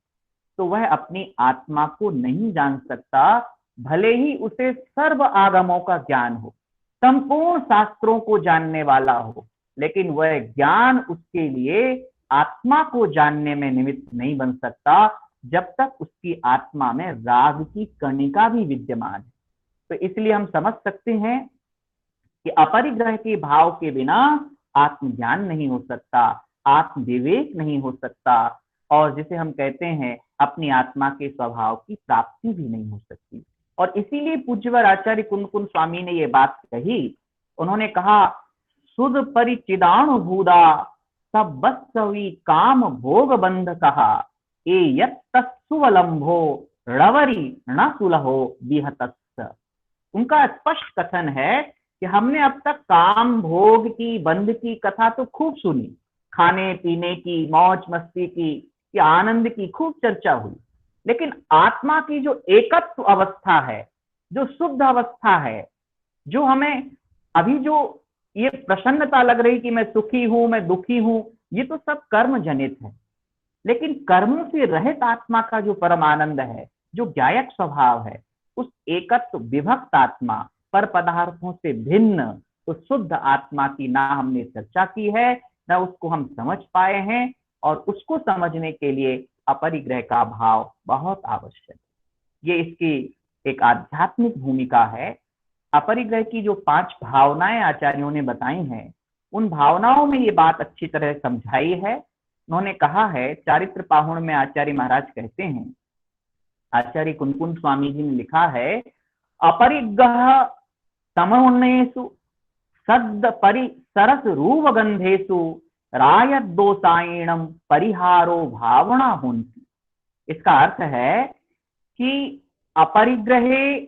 तो वह अपनी आत्मा को नहीं जान सकता, भले ही उसे सर्व आगमों का ज्ञान हो, संपूर्ण शास्त्रों को जानने वाला हो, लेकिन वह ज्ञान उसके लिए आत्मा को जानने में निमित्त नहीं बन सकता जब तक उसकी आत्मा में राग की कणिका भी विद्यमान है। तो इसलिए हम समझ सकते हैं कि अपरिग्रह के भाव के बिना आत्मज्ञान नहीं हो सकता, आत्म विवेक नहीं हो सकता, और जिसे हम कहते हैं अपनी आत्मा के स्वभाव की प्राप्ति भी नहीं हो सकती। और इसीलिए पूज्यवर आचार्य कुंद स्वामी ने ये बात कही, उन्होंने कहा सुध परिचिदानुभूदा सब बस्सवी काम भोग बंध कहा ए यत्तस्सुवलंभो रवरी न सुलहो विहतस्स। उनका स्पष्ट कथन है कि हमने अब तक काम भोग की बंध की कथा तो खूब सुनी, खाने पीने की, मौज मस्ती की, या आनंद की खूब चर्चा हुई, लेकिन आत्मा की जो एकत्व अवस्था है, जो शुद्ध अवस्था है, जो हमें अभी जो ये प्रसन्नता लग रही कि मैं सुखी हूं, मैं दुखी हूं, ये तो सब कर्म जनित है। लेकिन कर्मों से रहित आत्मा का जो परम आनंद है, जो ज्ञायक स्वभाव है, उस एकत्व विभक्त आत्मा, पर पदार्थों से भिन्न उस शुद्ध आत्मा की ना हमने चर्चा की है, ना उसको हम समझ पाए हैं, और उसको समझने के लिए अपरिग्रह का भाव बहुत आवश्यक है। ये इसकी एक आध्यात्मिक भूमिका है। अपरिग्रह की जो 5 भावनाएं आचार्यों ने बताई हैं, उन भावनाओं में ये बात अच्छी तरह समझाई है। उन्होंने कहा है, चारित्र पाहुण में आचार्य महाराज कहते हैं, आचार्य कुंद स्वामी जी ने लिखा है, अपरिग्रह तमोन्नेषु सद्द परि सरस रूप गंधेषु रायत दोषायणम परिहारो भावना होन्ति। इसका अर्थ है कि अपरिग्रहे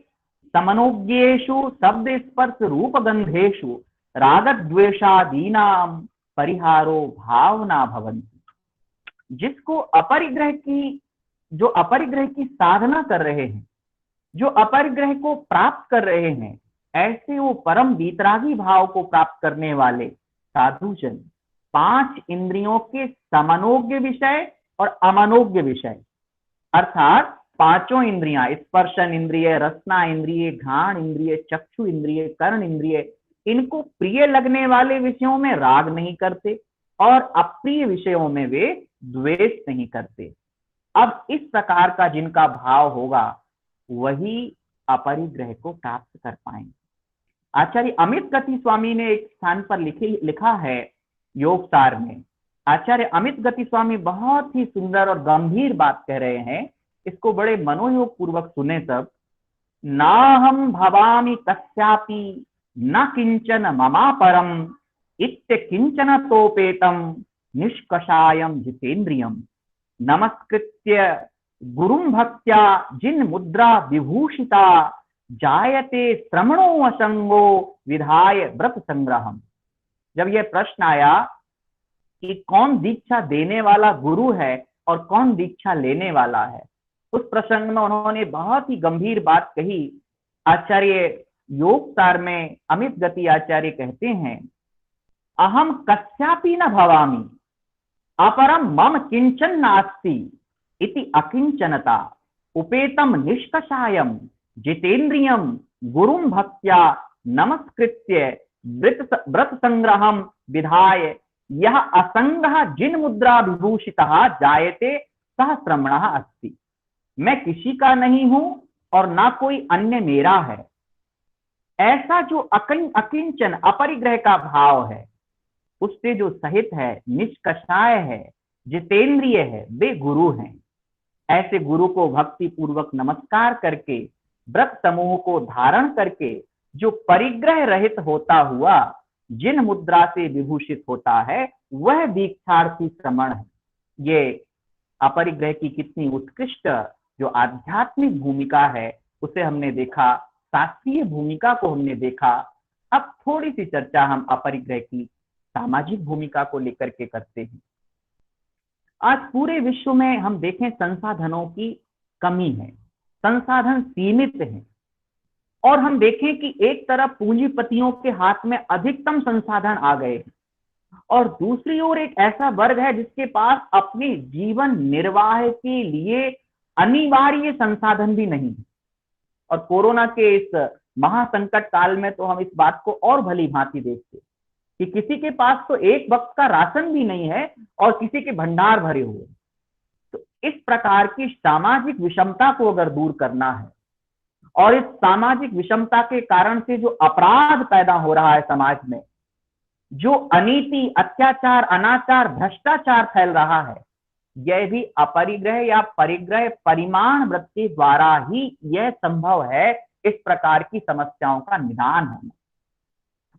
समनोज्ञेषु शब्द स्पर्श रूप गंधेषु राग द्वेषादीनाम परिहारो भावना भवन्ति। जिसको अपरिग्रह की, जो अपरिग्रह की साधना कर रहे हैं, जो अपरिग्रह को प्राप्त कर रहे हैं, ऐसे वो परम वीतरागी भाव को प्राप्त करने वाले साधुजन 5 इंद्रियों के समनोज्ञ विषय और अमनोज्ञ विषय, अर्थात 5 इंद्रियां, स्पर्शन इंद्रिय, रसना इंद्रिय, घ्राण इंद्रिय, चक्षु इंद्रिय, कर्ण इंद्रिय, इनको प्रिय लगने वाले विषयों में राग नहीं करते और अप्रिय विषयों में वे द्वेष नहीं करते। अब इस प्रकार का जिनका भाव होगा वही अपरिग्रह को प्राप्त कर पाएंगे। आचार्य अमित गति स्वामी ने एक स्थान पर लिखा है योग सार में, आचार्य अमित गति स्वामी बहुत ही सुंदर और गंभीर बात कह रहे हैं, इसको बड़े मनोयोग पूर्वक सुने सब। नाहम भवामि कस्यापि न किंचन ममा परम इत्य किंचन तोपेतम निष्कषायम जितेन्द्रियम नमस्कृत्य गुरुं भक्त्या जिन मुद्रा विभूषिता जायते श्रमणो असंगो विधाय व्रत संग्रहम। जब यह प्रश्न आया कि कौन दीक्षा देने वाला गुरु है और कौन दीक्षा लेने वाला है। उस प्रसंग में उन्होंने बहुत ही गंभीर बात कही। आचार्य योगसार में अमित गति आचार्य कहते हैं, अहम कस्यापि न भवामि अपरम मम किंचन नास्ति इति अकिंचनता उपेतम निष्कषायम जितेन्द्रियम गुरुम भक्त्या नमस्कृत्य व्रत संग्रहम विधाय यह असंगः जिन मुद्रा विभूषितः जायते सह श्रमणः अस्ति। मैं किसी का नहीं हूं और ना कोई अन्य मेरा है। ऐसा जो अकिंचन अपरिग्रह का भाव है, उससे जो सहित है, निष्कषाय है, जितेंद्रिय है, वे गुरु हैं। ऐसे गुरु को भक्ति पूर्वक नमस्कार करके, व्रत समूह को धारण करके जो परिग्रह रहित होता हुआ जिन मुद्रा से विभूषित होता है, वह दीक्षार्थी श्रमण है। ये अपरिग्रह की कितनी उत्कृष्ट जो आध्यात्मिक भूमिका है उसे हमने देखा, शास्त्रीय भूमिका को हमने देखा। अब थोड़ी सी चर्चा हम अपरिग्रह की सामाजिक भूमिका को लेकर के करते हैं। आज पूरे विश्व में हम देखें संसाधनों की कमी है, संसाधन सीमित हैं, और हम देखें कि एक तरफ पूंजीपतियों के हाथ में अधिकतम संसाधन आ गए हैं और दूसरी ओर एक ऐसा वर्ग है जिसके पास अपने जीवन निर्वाह के लिए अनिवार्य संसाधन भी नहीं है। और कोरोना के इस महासंकट काल में तो हम इस बात को और भली भांति देखते कि किसी के पास तो एक वक्त का राशन भी नहीं है और किसी के भंडार भरे हुए। तो इस प्रकार की सामाजिक विषमता को अगर दूर करना है और इस सामाजिक विषमता के कारण से जो अपराध पैदा हो रहा है समाज में, जो अनीति, अत्याचार, अनाचार, भ्रष्टाचार फैल रहा है, यह भी अपरिग्रह या परिग्रह परिमाण व्रत के द्वारा ही यह संभव है। इस प्रकार की समस्याओं का निदान होना।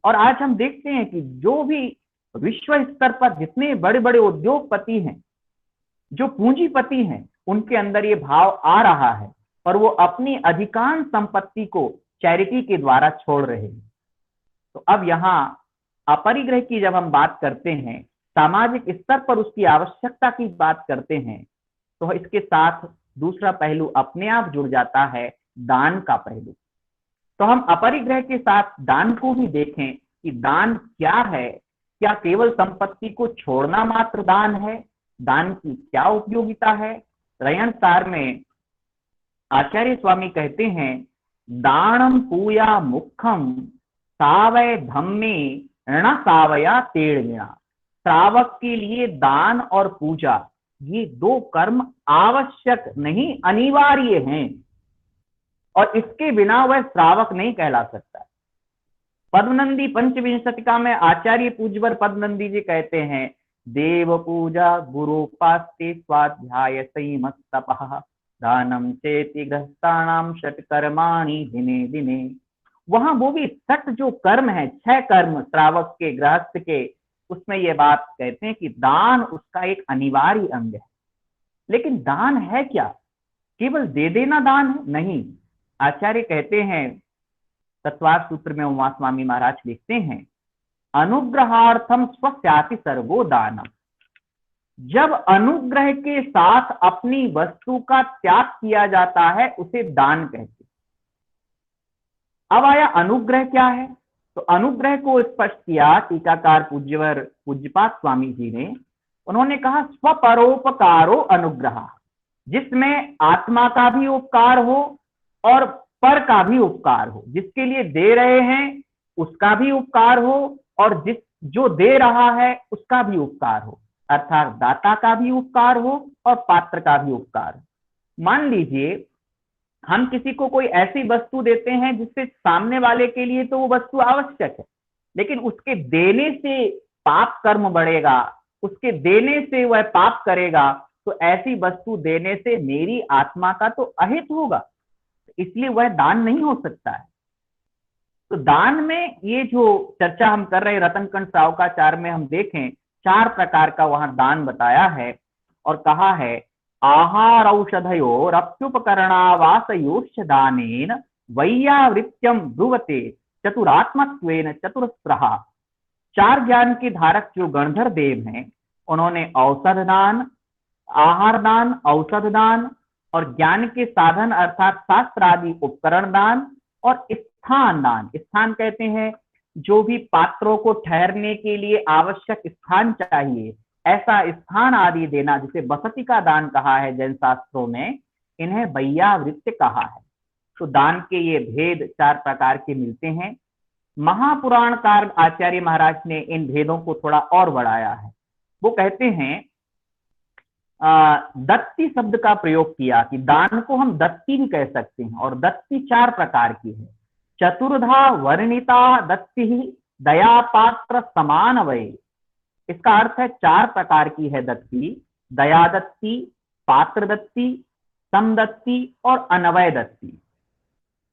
और आज हम देखते हैं कि जो भी विश्व स्तर पर जितने बड़े बड़े उद्योगपति हैं, जो पूंजीपति हैं, उनके अंदर ये भाव आ रहा है और वो अपनी अधिकांश संपत्ति को चैरिटी के द्वारा छोड़ रहे हैं। तो अब यहाँ अपरिग्रह की जब हम बात करते हैं, सामाजिक स्तर पर उसकी आवश्यकता की बात करते हैं, तो इसके साथ दूसरा पहलू अपने आप जुड़ जाता है, दान का पहलू। तो हम अपरिग्रह के साथ दान को भी देखें कि दान क्या है। क्या केवल संपत्ति को छोड़ना मात्र दान है? दान की क्या उपयोगिता है? रयन सार में आचार्य स्वामी कहते हैं, दानम पूया मुखम सावय धम्मे न सावया तेड़िणा। श्रावक के लिए दान और पूजा ये दो कर्म आवश्यक नहीं, अनिवार्य हैं, और इसके बिना वह श्रावक नहीं कहला सकता। पद्मनंदी पंचविंशतिका में आचार्य पूज्यवर पद्मनंदी जी कहते हैं, देव पूजा गुरुपास्ते स्वाध्याय संयमस्तपः दानम चेति गृहस्थानाम षट कर्माणि दिने दिने। वहां वो भी षट जो कर्म है, 6 कर्म श्रावक के, गृहस्थ के, उसमें ये बात कहते हैं कि दान उसका एक अनिवार्य अंग है। लेकिन दान है क्या? केवल दे देना दान है? नहीं। आचार्य कहते हैं, तत्वार्थ सूत्र में उमा स्वामी महाराज लिखते हैं, अनुग्रहार्थम स्वस्याति सर्वो दानम। जब अनुग्रह के साथ अपनी वस्तु का त्याग किया जाता है उसे दान कहते हैं। अब आया अनुग्रह क्या है? तो अनुग्रह को स्पष्ट किया टीकाकार पूज्यवर पूज्यपाद स्वामी जी ने। उन्होंने कहा, स्वपरोपकारो अनुग्रह, जिसमें आत्मा का भी उपकार हो और पर का भी उपकार हो। जिसके लिए दे रहे हैं उसका भी उपकार हो और जो दे रहा है उसका भी उपकार हो, अर्थात दाता का भी उपकार हो और पात्र का भी उपकार हो। मान लीजिए हम किसी को कोई ऐसी वस्तु देते हैं जिससे सामने वाले के लिए तो वो वस्तु आवश्यक है, लेकिन उसके देने से पाप कर्म बढ़ेगा, उसके देने से वह पाप करेगा, तो ऐसी वस्तु देने से मेरी आत्मा का तो अहित होगा, इसलिए वह दान नहीं हो सकता है। तो दान में ये जो चर्चा हम कर रहे रतनकंठ सावकाचार्य में हम देखें, 4 प्रकार का वहां दान बताया है और कहा है, आहार औषधयो रप्युपकरणावासयोश्च दानेन वैयावृत्यम ब्रुवते चतुरात्मत्वेन चतुरस्प्रहा। 4 ज्ञान के धारक जो गणधर देव हैं, उन्होंने औषध दान, आहार दान, औषध दान और ज्ञान के साधन अर्थात शास्त्र आदि उपकरण दान और स्थान दान। स्थान कहते हैं जो भी पात्रों को ठहरने के लिए आवश्यक स्थान चाहिए, ऐसा स्थान आदि देना, जिसे बसति का दान कहा है जैन शास्त्रों में, इन्हें वैयावृत्य कहा है। तो दान के ये भेद 4 प्रकार के मिलते हैं। महापुराणकार आचार्य महाराज ने इन भेदों को थोड़ा और बढ़ाया है। वो कहते हैं दत्ती शब्द का प्रयोग किया कि दान को हम दत्ती भी कह सकते हैं, और दत्ती 4 प्रकार की है। चतुर्धा वर्णिता दत्ती दया पात्र समान वय। इसका अर्थ है 4 प्रकार की है दत्ती: दया दत्ती, पात्र दत्ती, समदत्ती और अनवय दत्ती।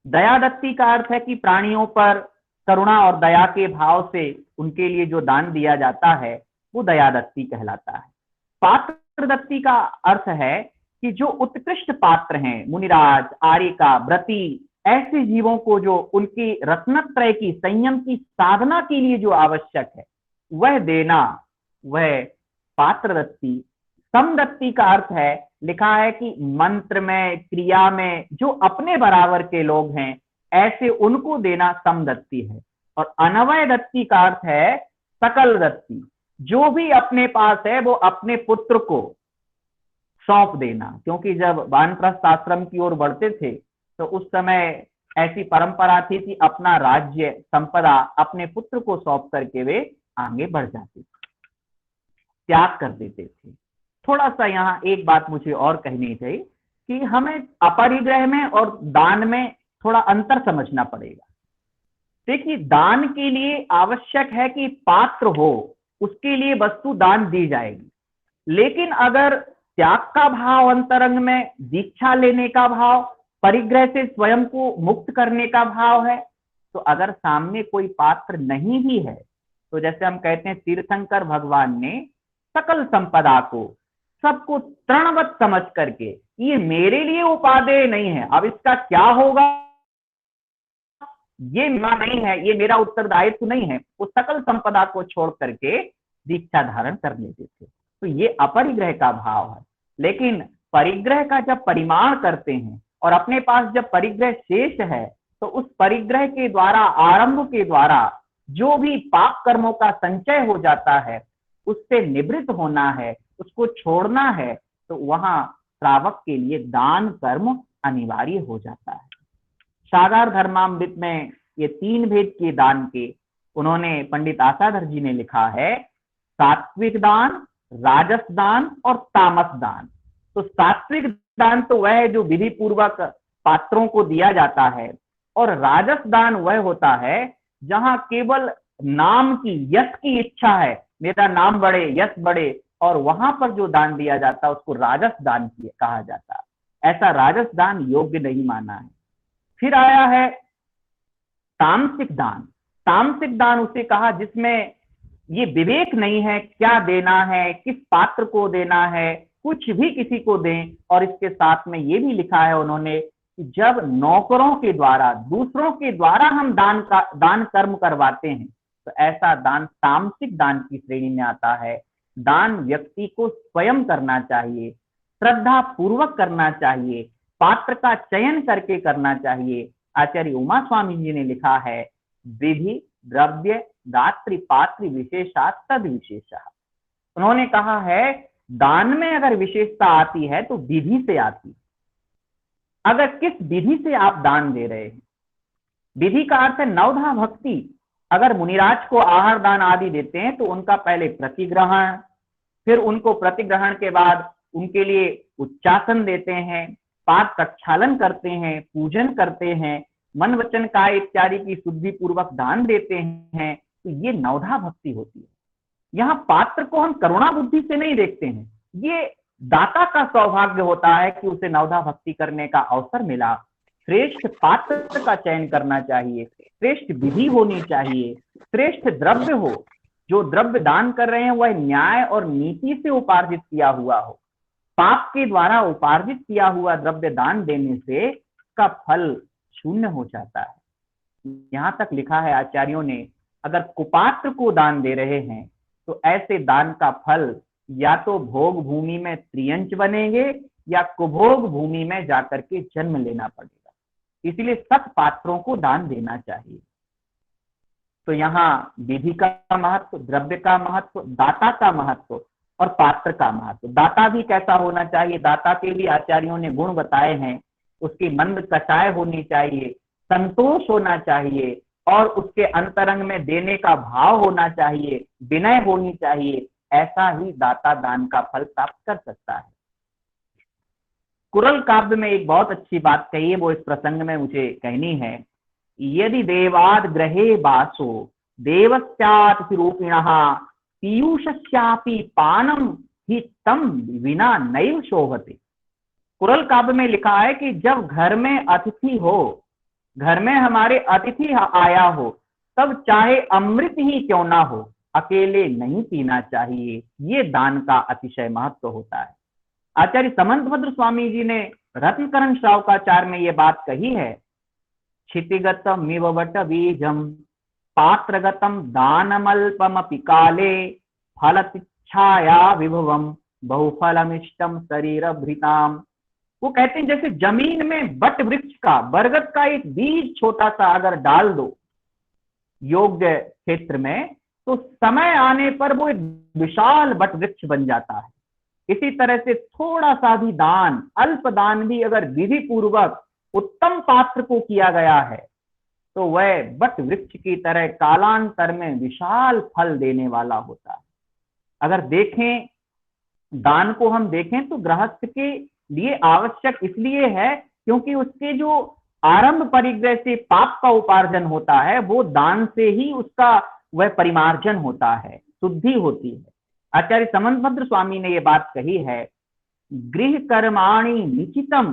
दया दत्ती का अर्थ है कि प्राणियों पर करुणा और दया के भाव से उनके लिए जो दान दिया जाता है वो दया दत्ती कहलाता है। पात्र दत्ती का अर्थ है कि जो उत्कृष्ट पात्र हैं, मुनिराज, आर्यिका, व्रती, ऐसे जीवों को जो उनकी रत्नत्रय की, संयम की साधना के लिए जो आवश्यक है वह देना, वह पात्र दत्ती। समदत्ती का अर्थ है, लिखा है कि मंत्र में, क्रिया में जो अपने बराबर के लोग हैं ऐसे उनको देना समदत्ती है। और अनवय दत्ती का अर्थ है सकल दत्ती, जो भी अपने पास है वो अपने पुत्र को सौंप देना। क्योंकि जब वानप्रस्थ आश्रम की ओर बढ़ते थे तो उस समय ऐसी परंपरा थी कि अपना राज्य संपदा अपने पुत्र को सौंप करके वे आगे बढ़ जाते थे, त्याग कर देते थे। थोड़ा सा यहाँ एक बात मुझे और कहनी चाहिए कि हमें अपरिग्रह में और दान में थोड़ा अंतर समझना पड़ेगा। देखिए, दान के लिए आवश्यक है कि पात्र हो, उसके लिए वस्तु दान दी जाएगी। लेकिन अगर त्याग का भाव अंतरंग में, दीक्षा लेने का भाव, परिग्रह से स्वयं को मुक्त करने का भाव है, तो अगर सामने कोई पात्र नहीं भी है तो जैसे हम कहते हैं तीर्थंकर भगवान ने सकल संपदा को, सबको तृणवत समझ करके, ये मेरे लिए उपादेय नहीं है, अब इसका क्या होगा ये नहीं है, ये मेरा उत्तरदायित्व नहीं है, वो सकल संपदा को छोड़ करके दीक्षा धारण कर लेते थे। तो ये अपरिग्रह का भाव है। लेकिन परिग्रह का जब परिमाण करते हैं और अपने पास जब परिग्रह शेष है तो उस परिग्रह के द्वारा, आरंभ के द्वारा जो भी पाप कर्मों का संचय हो जाता है उससे निवृत्त होना है, उसको छोड़ना है, तो वहां श्रावक के लिए दान कर्म अनिवार्य हो जाता है। सागर धर्मामृत में ये 3 भेद के दान के उन्होंने, पंडित आशाधर जी ने लिखा है, सात्विक दान, राजस दान और तामस दान। तो सात्विक दान तो वह है जो विधि पूर्वक पात्रों को दिया जाता है, और राजस दान वह होता है जहां केवल नाम की, यश की इच्छा है, मेरा नाम बढ़े, यश बढ़े, और वहां पर जो दान दिया जाता है उसको राजस दान कहा जाता है। ऐसा राजस दान योग्य नहीं माना है। फिर आया है तामसिक दान। तामसिक दान उसे कहा जिसमें ये विवेक नहीं है क्या देना है, किस पात्र को देना है, कुछ भी किसी को दें। और इसके साथ में ये भी लिखा है उन्होंने कि जब नौकरों के द्वारा, दूसरों के द्वारा हम दान कर्म करवाते हैं तो ऐसा दान तामसिक दान की श्रेणी में आता है। दान व्यक्ति को स्वयं करना चाहिए, श्रद्धा पूर्वक करना चाहिए, पात्र का चयन करके करना चाहिए। आचार्य उमा स्वामी जी ने लिखा है, विधि द्रव्य दात्री पात्र विशेषात तद विशेषा। उन्होंने कहा है दान में अगर विशेषता आती है तो विधि से आती है। अगर किस विधि से आप दान दे रहे हैं, विधि का अर्थ है नवधा भक्ति। अगर मुनिराज को आहार दान आदि देते हैं तो उनका पहले प्रतिग्रहण, फिर उनको प्रतिग्रहण के बाद उनके लिए उच्चासन देते हैं, पाद प्रक्षालन करते हैं, पूजन करते हैं, मन वचन काय इत्यादि की शुद्धि पूर्वक दान देते हैं, तो ये नवधा भक्ति होती है। यहाँ पात्र को हम करुणा बुद्धि से नहीं देखते हैं, ये दाता का सौभाग्य होता है कि उसे नवधा भक्ति करने का अवसर मिला। श्रेष्ठ पात्र का चयन करना चाहिए, श्रेष्ठ विधि होनी चाहिए, श्रेष्ठ द्रव्य हो, जो द्रव्य दान कर रहे हैं वह न्याय और नीति से उपार्जित किया हुआ हो। पाप के द्वारा उपार्जित किया हुआ द्रव्य दान देने से उसका फल शून्य हो जाता है। यहाँ तक लिखा है आचार्यों ने, अगर कुपात्र को दान दे रहे हैं तो ऐसे दान का फल या तो भोग भूमि में त्रियंच बनेंगे या कुभोग भूमि में जाकर के जन्म लेना पड़ेगा। इसलिए सत पात्रों को दान देना चाहिए। तो यहाँ विधि का महत्व, द्रव्य का महत्व, दाता का महत्व और पात्र का महत्व। दाता भी कैसा होना चाहिए, दाता के भी आचार्यों ने गुण बताए हैं। उसकी मंद कटाय होनी चाहिए, संतोष होना चाहिए और उसके अंतरंग में देने का भाव होना चाहिए, विनय होनी चाहिए। ऐसा ही दाता दान का फल प्राप्त कर सकता है। कुरल काव्य में एक बहुत अच्छी बात कही है, वो इस प्रसंग में मुझे कहनी है। यदि देवाद ग्रहे वासो देवस्यातिथि रूपिणः पीयूषस्यापि पानम ही तम विना नैव शोभते। कुरल काव्य में लिखा है कि जब घर में अतिथि हो, घर में हमारे अतिथि आया हो, तब चाहे अमृत ही क्यों ना हो, अकेले नहीं पीना चाहिए। ये दान का अतिशय महत्व होता है। आचार्य समंतभद्र स्वामी जी ने रत्नकरण श्रावकाचार में ये बात कही है। क्षितिगतमिव वट बीजम पात्रगतम दानमल्पमपि काले फलतिच्छाया विभवम बहुफलमिष्टम शरीर भृताम। वो कहते हैं जैसे जमीन में बट वृक्ष का, बरगद का एक बीज छोटा सा अगर डाल दो योग्य क्षेत्र में, तो समय आने पर वो एक विशाल बट वृक्ष बन जाता है। इसी तरह से थोड़ा सा भी दान, अल्प दान भी अगर विधि पूर्वक उत्तम पात्र को किया गया है, तो वह बट वृक्ष की तरह कालांतर में विशाल फल देने वाला होता है। अगर देखें, दान को हम देखें तो गृहस्थ के लिए आवश्यक इसलिए है क्योंकि उसके जो आरंभ परिग्रह से पाप का उपार्जन होता है, वो दान से ही उसका वह परिमार्जन होता है, शुद्धि होती है। आचार्य समंतभद्र स्वामी ने ये बात कही है, गृह कर्माणि निचितम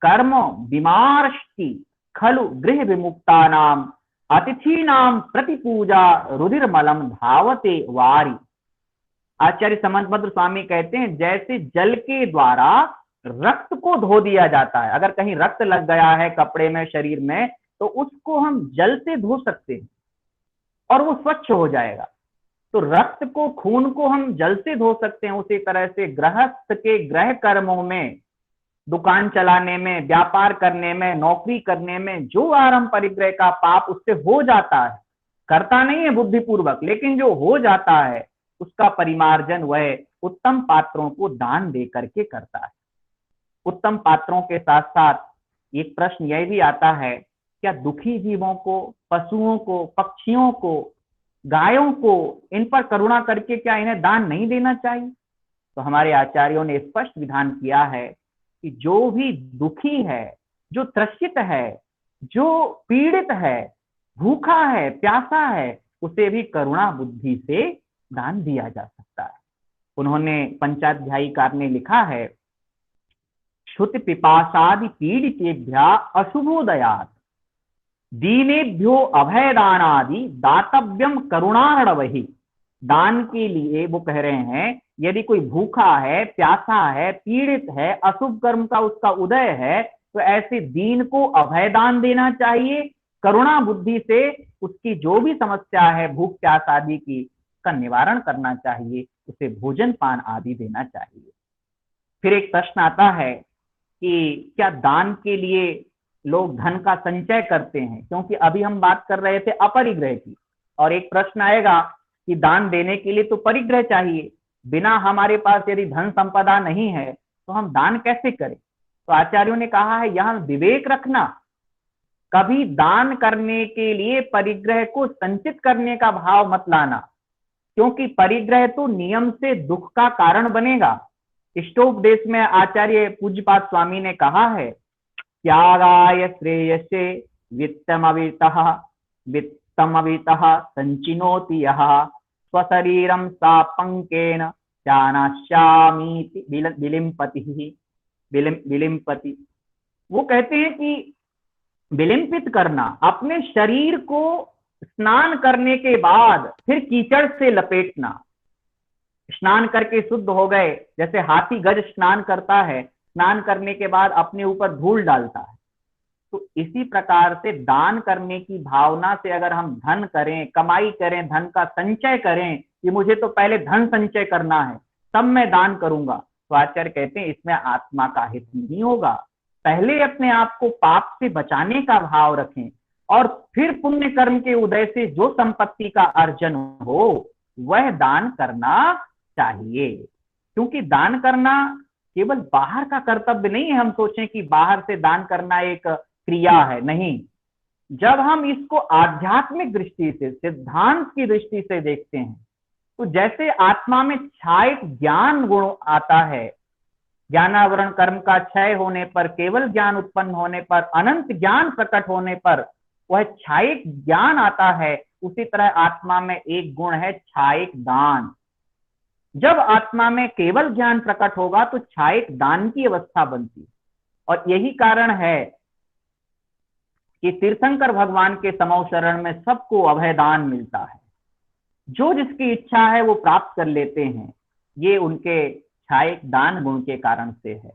कर्म विमार्ष्टि खलु गृह विमुक्तानाम अतिथीनाम प्रतिपूजा रुधिरमलम धावते वारी। आचार्य समंतभद्र स्वामी कहते हैं जैसे जल के द्वारा रक्त को धो दिया जाता है। अगर कहीं रक्त लग गया है कपड़े में, शरीर में, तो उसको हम जल से धो सकते हैं और वो स्वच्छ हो जाएगा। तो रक्त को, खून को हम जल से धो सकते हैं। उसी तरह से गृहस्थ के गृह कर्मों में, दुकान चलाने में, व्यापार करने में, नौकरी करने में जो आरंभ परिग्रह का पाप उससे हो जाता है, करता नहीं है बुद्धिपूर्वक, लेकिन जो हो जाता है उसका परिमार्जन वह उत्तम पात्रों को दान दे करके करता है। उत्तम पात्रों के साथ साथ एक प्रश्न यह भी आता है, क्या दुखी जीवों को, पशुओं को, पक्षियों को, गायों को, इन पर करुणा करके क्या इन्हें दान नहीं देना चाहिए? तो हमारे आचार्यों ने स्पष्ट विधान किया है कि जो भी दुखी है, जो त्रसित है, जो पीड़ित है, भूखा है, प्यासा है, उसे भी करुणा बुद्धि से दान दिया जा सकता है। उन्होंने पंचाध्यायीकार ने लिखा है, श्रुति पिपासादि पीड़ितेभ्य अशुभोदयात् दीनेभ्यो अभयदानादि दातव्यम करुणार्णवहि। दान के लिए वो कह रहे हैं, यदि कोई भूखा है, प्यासा है, पीड़ित है, अशुभ कर्म का उसका उदय है, तो ऐसे दीन को अभयदान देना चाहिए। करुणा बुद्धि से उसकी जो भी समस्या है भूख प्यास आदि की, उसका निवारण करना चाहिए, उसे भोजन पान आदि देना चाहिए। फिर एक प्रश्न आता है कि क्या दान के लिए लोग धन का संचय करते हैं, क्योंकि अभी हम बात कर रहे थे अपरिग्रह की, और एक प्रश्न आएगा कि दान देने के लिए तो परिग्रह चाहिए, बिना हमारे पास यदि धन संपदा नहीं है तो हम दान कैसे करें? तो आचार्यों ने कहा है यहाँ विवेक रखना, कभी दान करने के लिए परिग्रह को संचित करने का भाव मत लाना, क्योंकि परिग्रह तो नियम से दुख का कारण बनेगा। इष्टोपदेश में आचार्य पूज्यपाद स्वामी ने कहा है, त्यागाय श्रेयसे वित्तमवितः संचिनोति यः स्वशरीरं सापंकेन जानास्यामीति विलिम्पति। वो कहते हैं कि विलिम्पित करना, अपने शरीर को स्नान करने के बाद फिर कीचड़ से लपेटना। स्नान करके शुद्ध हो गए, जैसे हाथी गज स्नान करता है, स्नान करने के बाद अपने ऊपर धूल डालता है, तो इसी प्रकार से दान करने की भावना से अगर हम धन करें, कमाई करें, धन का संचय करें कि मुझे तो पहले धन संचय करना है, तब मैं दान करूंगा। तो आचार्य कहते हैं इसमें आत्मा का हित नहीं होगा। पहले अपने आप को पाप से बचाने का भाव रखें और फिर पुण्य कर्म के उदय से जो संपत्ति का अर्जन हो वह दान करना चाहिए। क्योंकि दान करना केवल बाहर का कर्तव्य नहीं है। हम सोचें कि बाहर से दान करना एक क्रिया है, नहीं। जब हम इसको आध्यात्मिक दृष्टि से, सिद्धांत की दृष्टि से देखते हैं, तो जैसे आत्मा में क्षायक ज्ञान गुण आता है, ज्ञानावरण कर्म का क्षय होने पर, केवल ज्ञान उत्पन्न होने पर, अनंत ज्ञान प्रकट होने पर वह क्षायक ज्ञान आता है, उसी तरह आत्मा में एक गुण है क्षायक दान। जब आत्मा में केवल ज्ञान प्रकट होगा तो क्षायक दान की अवस्था बनती है। और यही कारण है कि तीर्थंकर भगवान के समौ शरण में सबको अभय दान मिलता है। जो जिसकी इच्छा है वो प्राप्त कर लेते हैं। ये उनके क्षायक दान गुण के कारण से है।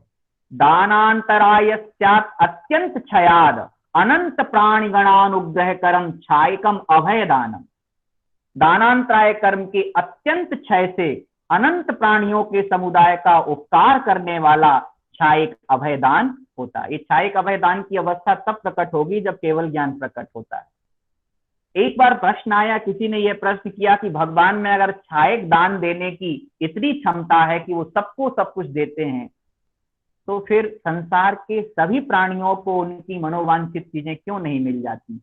दानांतरायस्यात् अत्यंत क्षयाद अनंत प्राणिगणानुग्रह करम क्षायकम अभय दानम। दानांतराय कर्म के अत्यंत क्षय से अनंत प्राणियों के समुदाय का उपकार करने वाला क्षायक अभय दान होता है। ये क्षायक अभय दान की अवस्था तब प्रकट होगी जब केवल ज्ञान प्रकट होता है। एक बार प्रश्न आया, किसी ने यह प्रश्न किया कि भगवान में अगर क्षायक दान देने की इतनी क्षमता है कि वो सबको सब कुछ देते हैं, तो फिर संसार के सभी प्राणियों को उनकी मनोवांछित चीजें क्यों नहीं मिल जाती?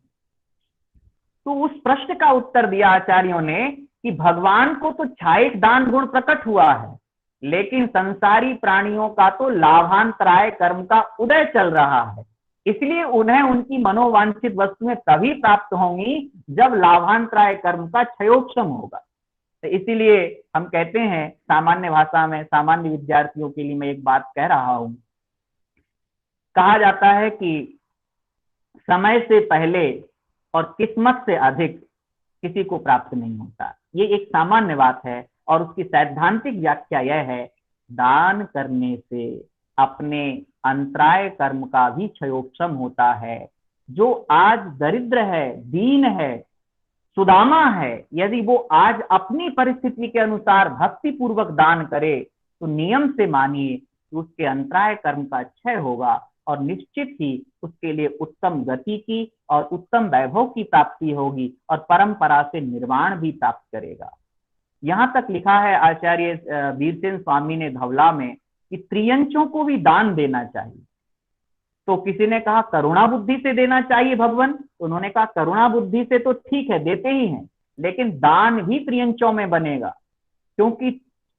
तो उस प्रश्न का उत्तर दिया आचार्यों ने कि भगवान को तो क्षायक दान गुण प्रकट हुआ है, लेकिन संसारी प्राणियों का तो लाभांतराय कर्म का उदय चल रहा है, इसलिए उन्हें उनकी मनोवांछित वस्तुएं तभी प्राप्त होंगी जब लाभांतराय कर्म का क्षयोपशम होगा। तो इसीलिए हम कहते हैं, सामान्य भाषा में सामान्य विद्यार्थियों के लिए मैं एक बात कह रहा हूं, कहा जाता है कि समय से पहले और किस्मत से अधिक किसी को प्राप्त नहीं होता। ये एक सामान्य बात है और उसकी सैद्धांतिक व्याख्या यह है, दान करने से अपने अंतराय कर्म का भी क्षयोपशम होता है। जो आज दरिद्र है, दीन है, सुदामा है, यदि वो आज अपनी परिस्थिति के अनुसार भक्ति पूर्वक दान करे तो नियम से मानिए कि उसके अंतराय कर्म का क्षय होगा और निश्चित ही उसके लिए उत्तम गति की और उत्तम वैभव की प्राप्ति होगी और परंपरा से निर्वाण भी प्राप्त करेगा। यहाँ तक लिखा है आचार्य वीरसेन स्वामी ने धवला में कि त्रियंचों को भी दान देना चाहिए। तो किसी ने कहा करुणा बुद्धि से देना चाहिए भगवान, तो उन्होंने कहा करुणा बुद्धि से तो ठीक है, देते ही हैं, लेकिन दान भी त्रियंचों में बनेगा, क्योंकि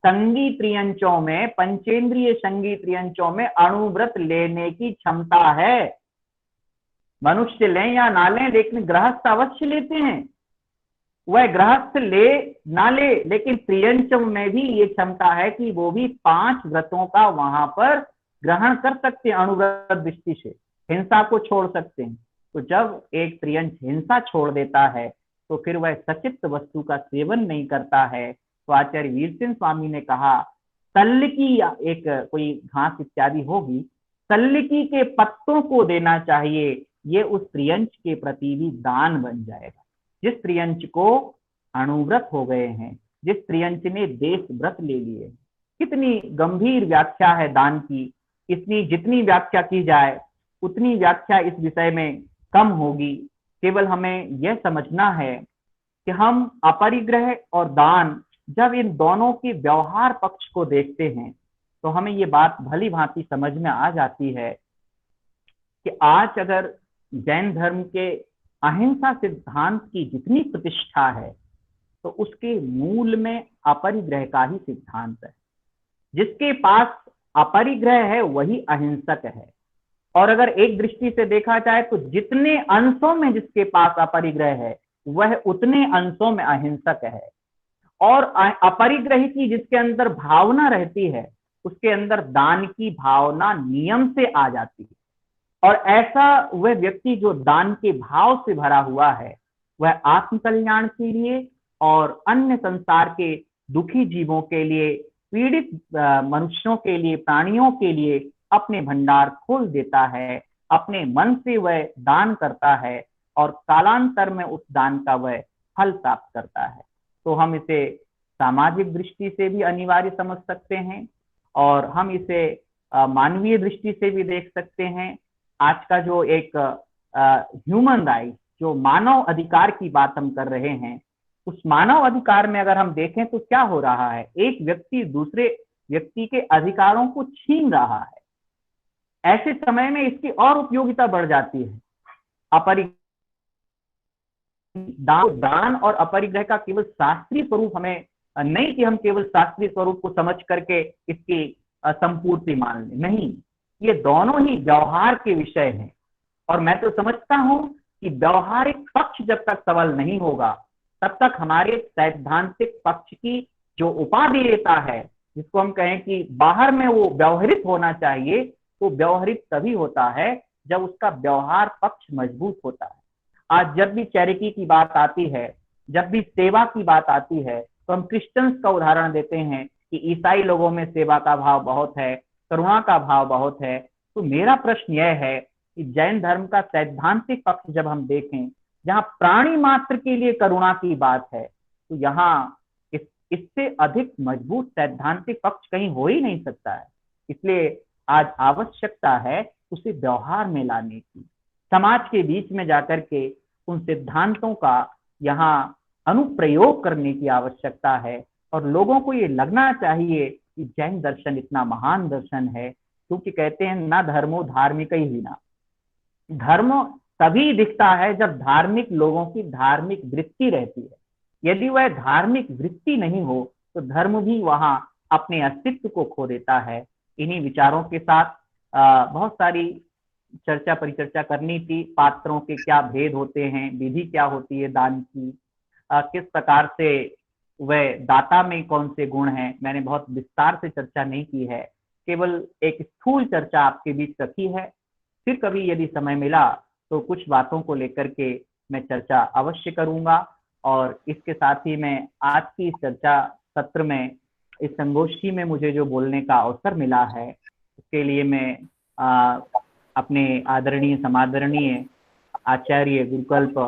संगी त्रियंचों में, पंचेंद्रिय संगी त्रियंचों में अणुव्रत लेने की क्षमता है। मनुष्य लें या ना लें, लेकिन गृहस्थ अवश्य लेते हैं। वह गृहस्थ ले ना ले, लेकिन त्रियंचों में भी ये क्षमता है कि वो भी 5 व्रतों का वहां पर ग्रहण कर सकते हैं। अणुव्रत दृष्टि से हिंसा को छोड़ सकते हैं। तो जब एक त्रियंच हिंसा छोड़ देता है तो फिर वह सचित्त वस्तु का सेवन नहीं करता है। तो आचार्य वीरसेन स्वामी ने कहा तल्लकी या एक कोई घास इत्यादि होगी, तल्लकी के पत्तों को देना चाहिए, ये उस त्रियंच के प्रति भी दान बन जाएगा। जिस त्रियंच को अणुव्रत हो गए हैं, जिस त्रियंच ने देश व्रत ले लिए। कितनी गंभीर व्याख्या है दान की। इसकी जितनी व्याख्या की जाए उतनी व्याख्या इस विषय में कम होगी। केवल हमें यह समझना है कि हम अपरिग्रह और दान जब इन दोनों के व्यवहार पक्ष को देखते हैं तो हमें ये बात भली भांति समझ में आ जाती है कि आज अगर जैन धर्म के अहिंसा सिद्धांत की जितनी प्रतिष्ठा है तो उसके मूल में अपरिग्रह का ही सिद्धांत है। जिसके पास अपरिग्रह है वही अहिंसक है। और अगर एक दृष्टि से देखा जाए तो जितने अंशों में जिसके पास अपरिग्रह है वह उतने अंशों में अहिंसक है। और अपरिग्रह की जिसके अंदर भावना रहती है उसके अंदर दान की भावना नियम से आ जाती है। और ऐसा वह व्यक्ति जो दान के भाव से भरा हुआ है वह आत्म कल्याण के लिए और अन्य संसार के दुखी जीवों के लिए, पीड़ित मनुष्यों के लिए, प्राणियों के लिए अपने भंडार खोल देता है। अपने मन से वह दान करता है और कालांतर में उस दान का वह फल प्राप्त करता है। तो हम इसे सामाजिक दृष्टि से भी अनिवार्य समझ सकते हैं और हम इसे मानवीय दृष्टि से भी देख सकते हैं। आज का जो एक ह्यूमन राइट, जो मानव अधिकार की बात हम कर रहे हैं, उस मानव अधिकार में अगर हम देखें तो क्या हो रहा है, एक व्यक्ति दूसरे व्यक्ति के अधिकारों को छीन रहा है। ऐसे समय में इसकी और उपयोगिता बढ़ जाती है। दान और अपरिग्रह का केवल शास्त्रीय स्वरूप हमें नहीं कि हम केवल शास्त्रीय स्वरूप को समझ करके इसकी संपूर्ति मान लें, नहीं, ये दोनों ही व्यवहार के विषय हैं। और मैं तो समझता हूं कि व्यवहारिक पक्ष जब तक सबल नहीं होगा तब तक हमारे सैद्धांतिक पक्ष की जो उपाधि लेता है, जिसको हम कहें कि बाहर में वो व्यवहारित होना चाहिए, तो व्यवहारित तभी होता है जब उसका व्यवहार पक्ष मजबूत होता है। आज जब भी चैरिटी की बात आती है, जब भी सेवा की बात आती है, तो हम क्रिश्चियंस का उदाहरण देते हैं कि ईसाई लोगों में सेवा का भाव बहुत है, करुणा का भाव बहुत है। तो मेरा प्रश्न यह है कि जैन धर्म का सैद्धांतिक पक्ष जब हम देखें, जहां प्राणी मात्र के लिए करुणा की बात है, तो यहाँ इससे अधिक मजबूत सैद्धांतिक पक्ष कहीं हो ही नहीं सकता है। इसलिए आज आवश्यकता है उसे व्यवहार में लाने की, समाज के बीच में जाकर के उन सिद्धांतों का यहाँ अनुप्रयोग करने की आवश्यकता है। और लोगों को ये लगना चाहिए कि जैन दर्शन इतना महान दर्शन है, क्योंकि कहते हैं ना धर्मो धार्मिक ही बिना। धर्म तभी दिखता है जब धार्मिक लोगों की धार्मिक वृत्ति रहती है। यदि वह धार्मिक वृत्ति नहीं हो तो धर्म भी वहां अपने अस्तित्व को खो देता है। इन्हीं विचारों के साथ बहुत सारी चर्चा परिचर्चा करनी थी। पात्रों के क्या भेद होते हैं, विधि क्या होती है दान की, किस प्रकार से वह दाता में कौन से गुण हैं, मैंने बहुत विस्तार से चर्चा नहीं की है, केवल एक स्थूल चर्चा आपके बीच रखी है। फिर कभी यदि समय मिला तो कुछ बातों को लेकर के मैं चर्चा अवश्य करूंगा। और इसके साथ ही मैं आज की इस चर्चा सत्र में, इस संगोष्ठी में मुझे जो बोलने का अवसर मिला है, उसके लिए मैं अपने आदरणीय समादरणीय आचार्य गुरुकल्प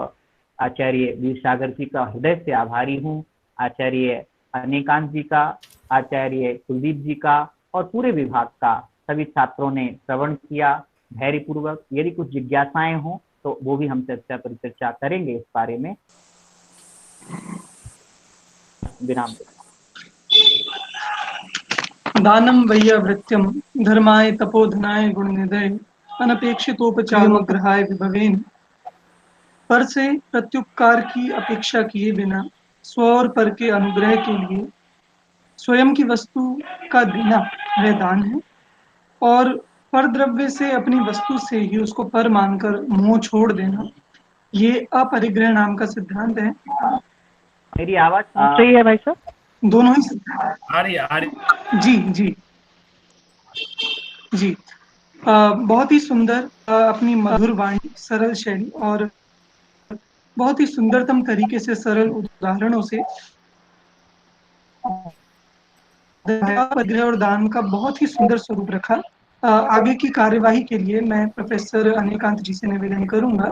आचार्य वीर सागर जी का हृदय से आभारी हूँ, आचार्य अनेकांत जी का, आचार्य कुलदीप जी का और पूरे विभाग का। सभी छात्रों ने श्रवण किया धैर्यपूर्वक। यदि कुछ जिज्ञासाएं हों तो वो भी हम चर्चा परिचर्चा करेंगे इस बारे में। विराम। दानं वैयावृत्यं धर्माय तपोधनाय गुणनिधये अनपेक्षितोपचारमग्रहाय विभवेन। पर से प्रत्युपकार की अपेक्षा किए बिना स्व और पर के अनुग्रह के लिए स्वयं की वस्तु का देना वह दान है, और पर द्रव्य से अपनी वस्तु से ही उसको पर मानकर मोह छोड़ देना, ये अपरिग्रह नाम का सिद्धांत है। मेरी आवाज सही है भाई साहब? दोनों ही सिद्धांत आ रही जी जी जी। बहुत ही सुंदर, अपनी मधुर वाणी, सरल शैली और बहुत ही सुंदरतम तरीके से सरल उदाहरणों से परिग्रह और दान का बहुत ही सुंदर स्वरूप रखा। आगे की कार्यवाही के लिए मैं प्रोफेसर अनेकांत जी से निवेदन करूंगा,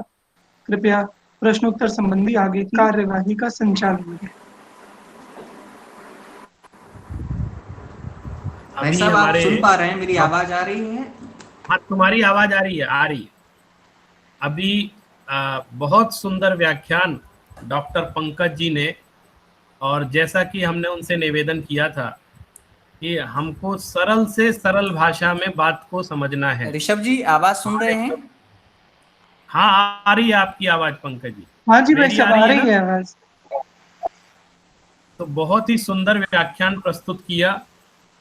कृपया प्रश्नोत्तर संबंधी आगे की कार्यवाही का संचालन करें। भाई साहब आप सुन पा रहे हैं? मेरी आवाज आ रही है? हाँ, तुम्हारी आवाज आ रही है, आ रही है। अभी बहुत सुंदर व्याख्यान डॉक्टर पंकज जी ने, और जैसा कि हमने उनसे निवेदन किया था कि हमको सरल से सरल भाषा में बात को समझना है। ऋषभ जी आवाज सुन रहे हैं? हाँ, आ रही है आपकी आवाज पंकज जी। हाँ जी भाई साहब, आ रही है आवाज। तो बहुत ही सुंदर व्याख्यान प्रस्तुत किया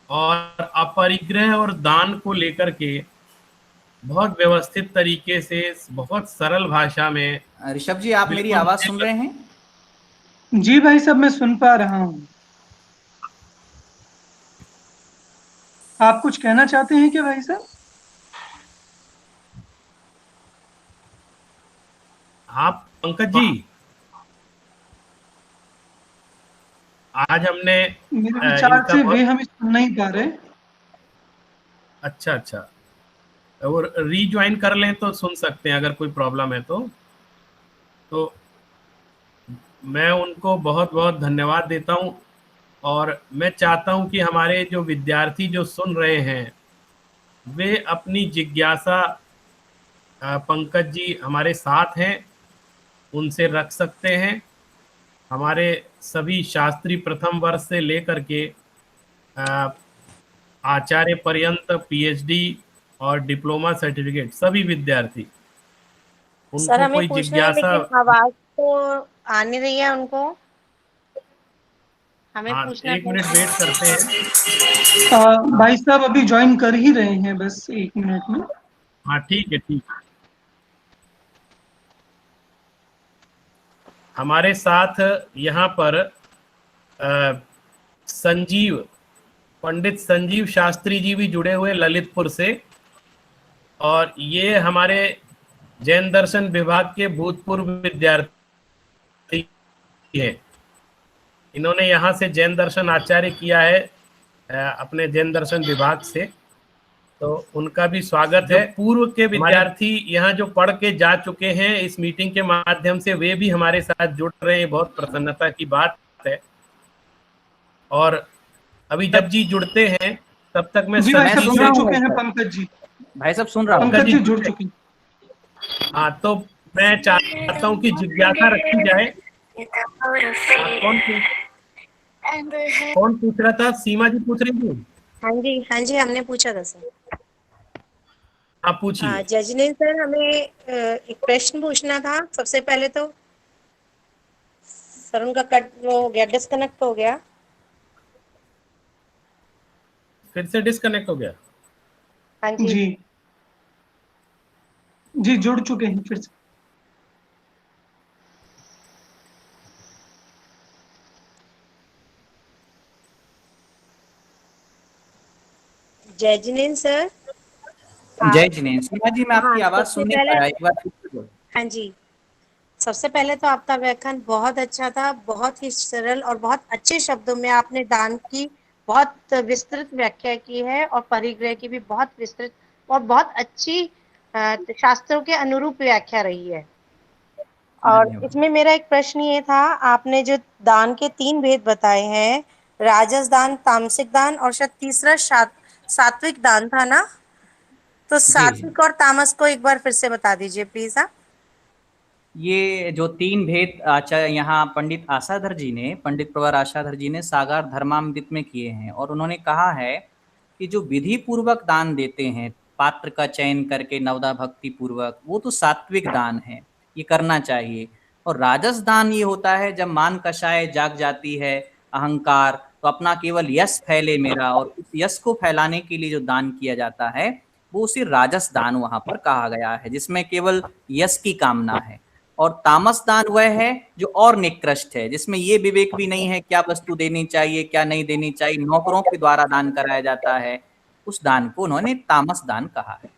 और अपरिग्रह और दान को लेकर के बहुत व्यवस्थित तरीके से, बहुत सरल भाषा में। ऋषभ जी आप मेरी आवाज सुन रहे हैं? जी भाई साहब, मैं सुन पा रहा हूँ। आप कुछ कहना चाहते हैं क्या भाई साहब? आप पंकज जी, आज हमने मेरे विचार से वे हमें सुन नहीं पा रहे। अच्छा अच्छा, और रीज्वाइन कर लें तो सुन सकते हैं अगर कोई प्रॉब्लम है तो मैं उनको बहुत बहुत धन्यवाद देता हूं और मैं चाहता हूं कि हमारे जो विद्यार्थी जो सुन रहे हैं वे अपनी जिज्ञासा पंकज जी हमारे साथ हैं, उनसे रख सकते हैं। हमारे सभी शास्त्री प्रथम वर्ष से लेकर के आचार्य पर्यंत पीएचडी और डिप्लोमा सर्टिफिकेट सभी विद्यार्थी, सर उनको हमें कोई पूछना है जिज्ञासा। लेकिन आवाज तो आ नहीं रही है उनको, हमें हाँ, पूछना एक मिनट वेट करते हैं। भाई साहब अभी ज्वाइन कर ही रहे हैं, बस 1 मिनट में। हाँ ठीक है, ठीक है। हमारे साथ यहाँ पर संजीव, पंडित संजीव शास्त्री जी भी जुड़े हुए ललितपुर से, और ये हमारे जैन दर्शन विभाग के भूतपूर्व विद्यार्थी हैं। इन्होंने यहाँ से जैन दर्शन आचार्य किया है अपने जैन दर्शन विभाग से, तो उनका भी स्वागत है। पूर्व के विद्यार्थी यहाँ जो पढ़ के जा चुके हैं इस मीटिंग के माध्यम से, वे भी हमारे साथ जुड़ रहे हैं, बहुत प्रसन्नता की बात है। और अभी जब जी जुड़ते हैं तब तक मैं जी भाई साहब सुन जुड़ रहा हूँ चुके भाई हैं साहब। पंकज जी। भाई साहब सुन रहा हूँ। पंकज जी जुड़ चुके हैं। हाँ, तो मैं चाहता हूँ कि जिज्ञासा रखी जाए। कौन पूछ रहा था? सीमा जी पूछ रही थी। हाँ जी हमने पूछा था सर। आप पूछिए। जजने सर हमें एक प्रश्न पूछना था। सबसे पहले तो सर उनका कट वो हो गया, डिस्कनेक्ट हो गया। फिर से डिस्कनेक्ट हो गया। हाँ जी जी जी जुड़ चुके हैं फिर से। जय जिनेन्द्र सर। जय जिनेन्द्र। सीमा जी मैं आपकी आवाज सबसे सुन नहीं पहले पाया, एक बार फिर से बोलो। हाँ जी, सबसे पहले तो आपका व्याख्यान बहुत अच्छा था, बहुत ही सरल और बहुत अच्छे शब्दों में आपने दान की बहुत विस्तृत व्याख्या की है और परिग्रह की भी बहुत विस्तृत और बहुत अच्छी शास्त्रों के अनुरूप व्याख्या रही है। और धन्यवाद। इसमें मेरा एक प्रश्न ये था, आपने जो दान के 3 भेद बताए हैं, राजस दान, तामसिक दान और शायद तीसरा सात्विक दान था ना, तो जी सात्विक और तामस को एक बार फिर से बता दीजिए प्लीज आप। ये जो 3 भेद आचार्य यहाँ पंडित आशाधर जी ने, पंडित प्रवर आशाधर जी ने सागार धर्मामृत में किए हैं, और उन्होंने कहा है कि जो विधि पूर्वक दान देते हैं, पात्र का चयन करके नवदा भक्ति पूर्वक, वो तो सात्विक दान है, ये करना चाहिए। और राजस दान ये होता है जब मान कषाय जाग जाती है, अहंकार, तो अपना केवल यश फैले मेरा, और उस यश को फैलाने के लिए जो दान किया जाता है वो उसी राजस दान वहां पर कहा गया है, जिसमें केवल यश की कामना है। और तामस दान वह है जो और निकृष्ट है, जिसमें ये विवेक भी नहीं है क्या वस्तु देनी चाहिए क्या नहीं देनी चाहिए, नौकरों के द्वारा दान कराया जाता है, उस दान को उन्होंने तामस दान कहा है।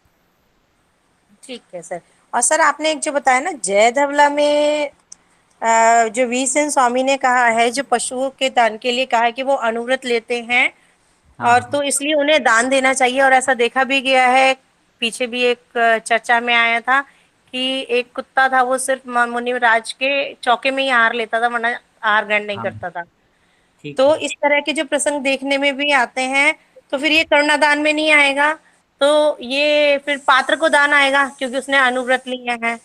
ठीक है सर। और सर आपने एक जो बताया ना जय धवला में जो वी सेन स्वामी ने कहा है, जो पशुओं के दान के लिए कहा है कि वो अनुव्रत लेते हैं और तो इसलिए उन्हें दान देना चाहिए, और ऐसा देखा भी गया है। पीछे भी एक चर्चा में आया था कि एक कुत्ता था, वो सिर्फ मुनिराज के चौके में ही आहार लेता था, वरना आहार ग्रहण नहीं करता था। ठीक तो है। इस तरह के जो प्रसंग देखने में भी आते हैं, तो फिर ये करुणादान में नहीं आएगा, तो ये फिर पात्र को दान आएगा क्योंकि उसने अनुव्रत लिया है।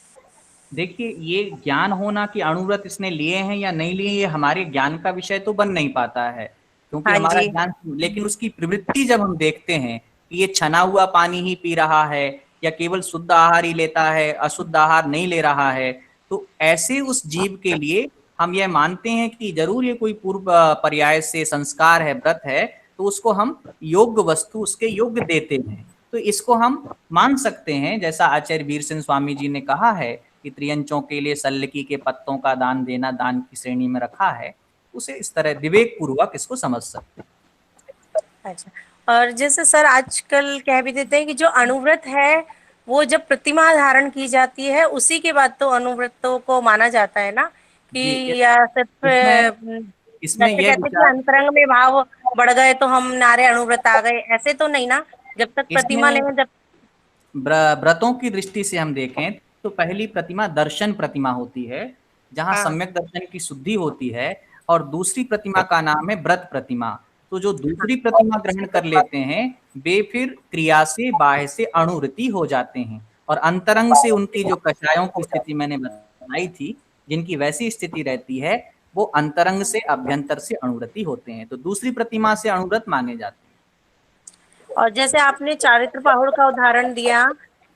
देखिए, ये ज्ञान होना कि अणुव्रत इसने लिए हैं या नहीं लिए, ये हमारे ज्ञान का विषय तो बन नहीं पाता है, क्योंकि हाँ हमारा जी। ज्ञान, लेकिन उसकी प्रवृत्ति जब हम देखते हैं कि ये छना हुआ पानी ही पी रहा है या केवल शुद्ध आहार ही लेता है, अशुद्ध आहार नहीं ले रहा है, तो ऐसे उस जीव के लिए हम यह मानते हैं कि जरूर ये कोई पूर्व पर्याय से संस्कार है, व्रत है, तो उसको हम योग्य वस्तु उसके योग्य देते हैं। तो इसको हम मान सकते हैं, जैसा आचार्य वीर सिंह स्वामी जी ने कहा है कि त्रियंचों के लिए सल्लकी के पत्तों का दान देना दान की श्रेणी में रखा है, उसे इस तरह विवेक पूर्वक इसको समझ सकते हैं। अच्छा, और जैसे सर आजकल कह भी देते हैं कि जो अनुव्रत है वो जब प्रतिमा धारण की जाती है उसी के बाद तो अनुव्रतों को माना जाता है ना, कि जी, या सिर्फ इसमें जैसे यह कहते हैं कि विचार, अंतरंग में भाव बढ़ गए तो हम नारे अनुव्रत आ गए, ऐसे तो नहीं ना, जब तक प्रतिमा इसमें लें जब। व्रतों की दृष्टि से हम देखें तो पहली प्रतिमा दर्शन प्रतिमा होती है, जहां हाँ सम्यक दर्शन की शुद्धि होती है, और दूसरी प्रतिमा का नाम है व्रत प्रतिमा। तो जो दूसरी प्रतिमा ग्रहण कर लेते हैं वे फिर क्रिया से बाह्य से अणुवृत्ति हो जाते हैं, और अंतरंग से उनकी जो कषायों की स्थिति मैंने बताई थी, जिनकी वैसी स्थिति रहती है, वो अंतरंग से अभ्यंतर से अणुवृत्ति होते हैं। तो दूसरी प्रतिमा से अणुव्रत माने जाते हैं। और जैसे आपने चारित्र पाहुड़ का उदाहरण दिया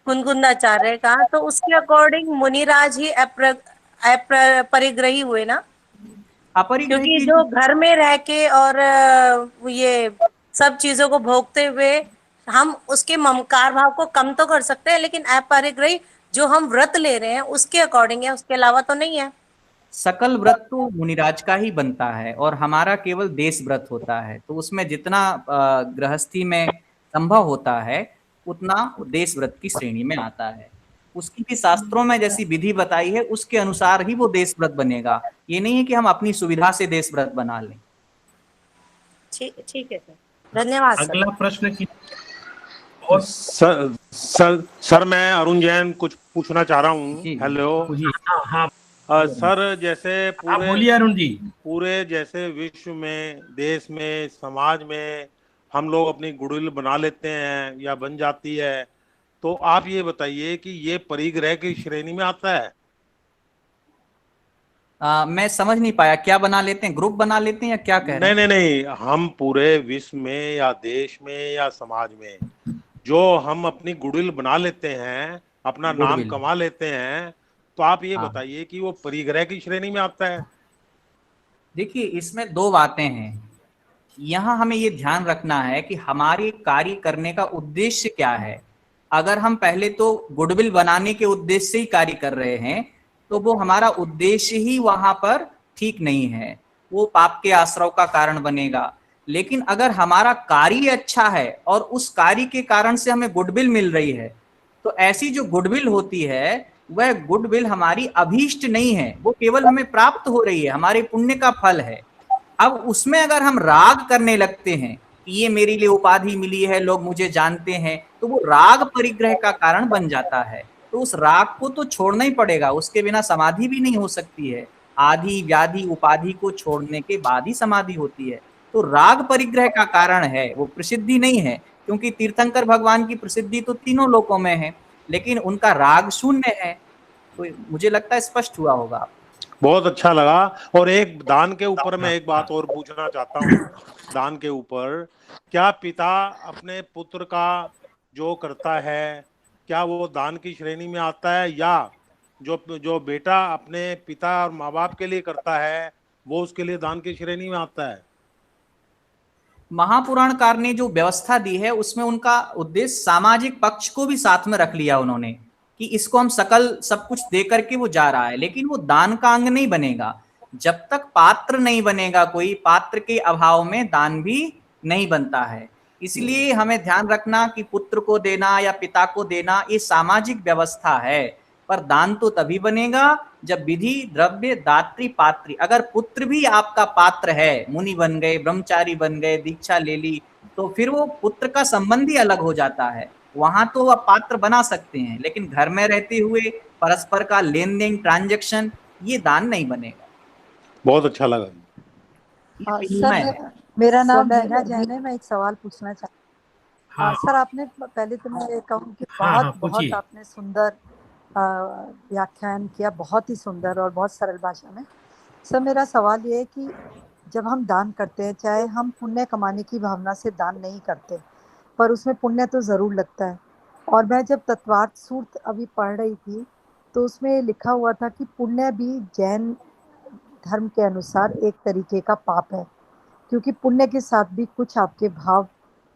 कुंदकुंदाचार्य का, तो उसके अकॉर्डिंग मुनिराज ही अपरिग्रही हुए ना, अपरिग्रही क्योंकि की जो घर में रह के और ये सब चीजों को भोगते हुए हम उसके ममकार भाव को कम तो कर सकते हैं, लेकिन अपरिग्रही जो हम व्रत ले रहे हैं उसके अकॉर्डिंग है, उसके अलावा तो नहीं है। सकल व्रत तो मुनिराज का ही बनता है और हमारा केवल देश व्रत होता है। तो उसमें जितना गृहस्थी में संभव होता है उतना देश व्रत की श्रेणी में आता है। उसकी भी शास्त्रों में जैसी विधि बताई है उसके अनुसार ही वो देश व्रत बनेगा। ये नहीं है कि हम अपनी सुविधा से देश व्रत बना लें। ठीक है सर, धन्यवाद सर। अगला प्रश्न की और सर मैं अरुण जैन कुछ पूछना चाह रहा हूँ। हेलो। हाँ सर जैसे बोलिए अरुण जी। पूरे जैसे विश्व में, देश में, समाज में हम लोग अपनी गुडविल बना लेते हैं या बन जाती है, तो आप ये बताइए कि ये परिग्रह की श्रेणी में आता है? मैं समझ नहीं पाया, क्या बना लेते हैं? ग्रुप बना लेते हैं या क्या कह रहे हैं? नहीं, हम पूरे विश्व में या देश में या समाज में जो हम अपनी गुडविल बना लेते हैं, अपना नाम कमा लेते हैं, तो आप ये बताइए कि वो परिग्रह की श्रेणी में आता है? देखिए, इसमें दो बातें हैं। यहाँ हमें ये ध्यान रखना है कि हमारे कार्य करने का उद्देश्य क्या है। अगर हम पहले तो गुडविल बनाने के उद्देश्य से ही कार्य कर रहे हैं तो वो हमारा उद्देश्य ही वहां पर ठीक नहीं है, वो पाप के आश्रव का कारण बनेगा। लेकिन अगर हमारा कार्य अच्छा है और उस कार्य के कारण से हमें गुडविल मिल रही है, तो ऐसी जो गुडविल होती है वह गुडविल हमारी अभीष्ट नहीं है, वो केवल हमें प्राप्त हो रही है, हमारे पुण्य का फल है। अब उसमें अगर हम राग करने लगते हैं कि ये मेरे लिए उपाधि मिली है, लोग मुझे जानते हैं, तो वो राग परिग्रह का कारण बन जाता है। तो उस राग को तो छोड़ना ही पड़ेगा, उसके बिना समाधि भी नहीं हो सकती है। आदि व्याधि उपाधि को छोड़ने के बाद ही समाधि होती है। तो राग परिग्रह का कारण है, वो प्रसिद्धि नहीं है, क्योंकि तीर्थंकर भगवान की प्रसिद्धि तो तीनों लोकों में है, लेकिन उनका राग शून्य है। तो मुझे लगता है स्पष्ट हुआ होगा। बहुत अच्छा लगा। और एक दान के ऊपर मैं एक बात और पूछना चाहता हूँ। दान के ऊपर, क्या पिता अपने पुत्र का जो करता है, क्या वो दान की श्रेणी में आता है, या जो बेटा अपने पिता और माँ बाप के लिए करता है वो उसके लिए दान की श्रेणी में आता है? महापुराणकार ने जो व्यवस्था दी है उसमें उनका उद्देश्य सामाजिक पक्ष को भी साथ में रख लिया उन्होंने, कि इसको हम सकल सब कुछ दे करके वो जा रहा है, लेकिन वो दान का अंग नहीं बनेगा। जब तक पात्र नहीं बनेगा, कोई पात्र के अभाव में दान भी नहीं बनता है। इसलिए हमें ध्यान रखना कि पुत्र को देना या पिता को देना ये सामाजिक व्यवस्था है, पर दान तो तभी बनेगा जब विधि द्रव्य दात्री पात्री, अगर पुत्र भी आपका पात्र है, मुनि बन गए, ब्रह्मचारी बन गए, दीक्षा ले ली, तो फिर वो पुत्र का संबंध ही अलग हो जाता है। वहां तो आप पात्र बना सकते हैं, लेकिन घर में रहते हुए परस्पर का लेन देन ट्रांजैक्शन, ये दान नहीं बनेगा। बहुत अच्छा लगा। सर मेरा नाम नेहा जैन है, मैं एक सवाल पूछना चाहती हूँ। सर आपने पहले तो मैं कहूँ कि बहुत आपने सुंदर व्याख्यान किया, बहुत ही सुंदर और बहुत सरल भाषा में। सर मेरा सवाल ये है कि जब हम दान करते हैं, चाहे हम पुण्य कमाने की भावना से दान नहीं करते, पर उसमें पुण्य तो ज़रूर लगता है। और मैं जब तत्वार्थ सूत्र अभी पढ़ रही थी तो उसमें लिखा हुआ था कि पुण्य भी जैन धर्म के अनुसार एक तरीके का पाप है, क्योंकि पुण्य के साथ भी कुछ आपके भाव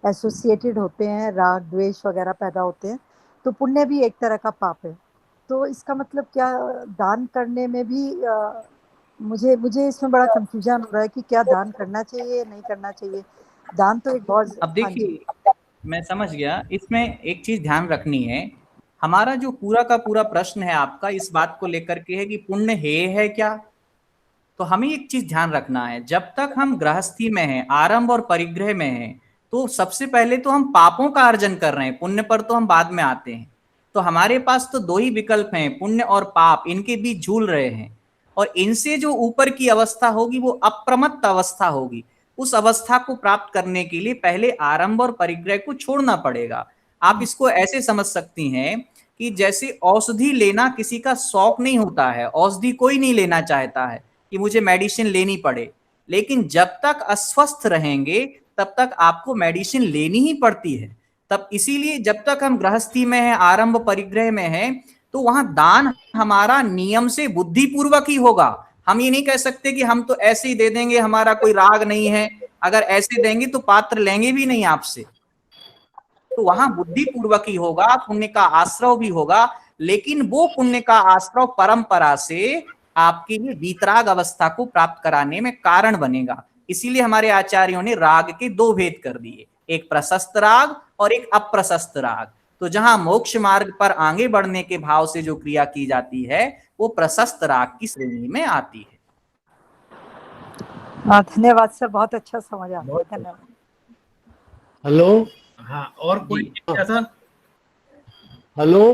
एसोसिएटेड होते हैं, राग द्वेष वगैरह पैदा होते हैं, तो पुण्य भी एक तरह का पाप है। तो इसका मतलब क्या दान करने में भी मुझे इसमें बड़ा कंफ्यूजन हो रहा है कि क्या दान करना चाहिए नहीं करना चाहिए। दान तो एक बहुत, अब देखिए, मैं समझ गया। इसमें एक चीज ध्यान रखनी है, हमारा जो पूरा का पूरा प्रश्न है आपका इस बात को लेकर के है कि पुण्य है क्या। तो हमें एक चीज ध्यान रखना है, जब तक हम गृहस्थी में हैं, आरंभ और परिग्रह में हैं, तो सबसे पहले तो हम पापों का अर्जन कर रहे हैं, पुण्य पर तो हम बाद में आते हैं। तो हमारे पास तो दो ही विकल्प हैं, पुण्य और पाप, इनके बीच झूल रहे हैं। और इनसे जो ऊपर की अवस्था होगी वो अप्रमत्त अवस्था होगी। उस अवस्था को प्राप्त करने के लिए पहले आरंभ और परिग्रह को छोड़ना पड़ेगा। आप इसको ऐसे समझ सकती हैं कि जैसे औषधि लेना किसी का शौक नहीं होता है, औषधि कोई नहीं लेना चाहता है कि मुझे मेडिसिन लेनी पड़े, लेकिन जब तक अस्वस्थ रहेंगे तब तक आपको मेडिसिन लेनी ही पड़ती है। तब इसीलिए जब तक हम गृहस्थी में हैं, आरंभ परिग्रह में हैं, तो वहां दान हमारा नियम से बुद्धिपूर्वक ही होगा। हम ये नहीं कह सकते कि हम तो ऐसे ही दे देंगे, हमारा कोई राग नहीं है, अगर ऐसे देंगे तो पात्र लेंगे भी नहीं आपसे। तो वहां बुद्धिपूर्वक ही होगा, पुण्य का आश्रव भी होगा, लेकिन वो पुण्य का आश्रव परंपरा से आपके लिए वीतराग अवस्था को प्राप्त कराने में कारण बनेगा। इसीलिए हमारे आचार्यों ने राग के दो भेद कर दिए, एक प्रशस्त राग और एक अप्रशस्त राग। तो जहां मोक्ष मार्ग पर आगे बढ़ने के भाव से जो क्रिया की जाती है वो प्रशस्त राग की श्रेणी में आती है। धन्यवाद सर, बहुत अच्छा समझ आ गया, धन्यवाद। हेलो, हाँ, और कोई जिज्ञासा? हेलो,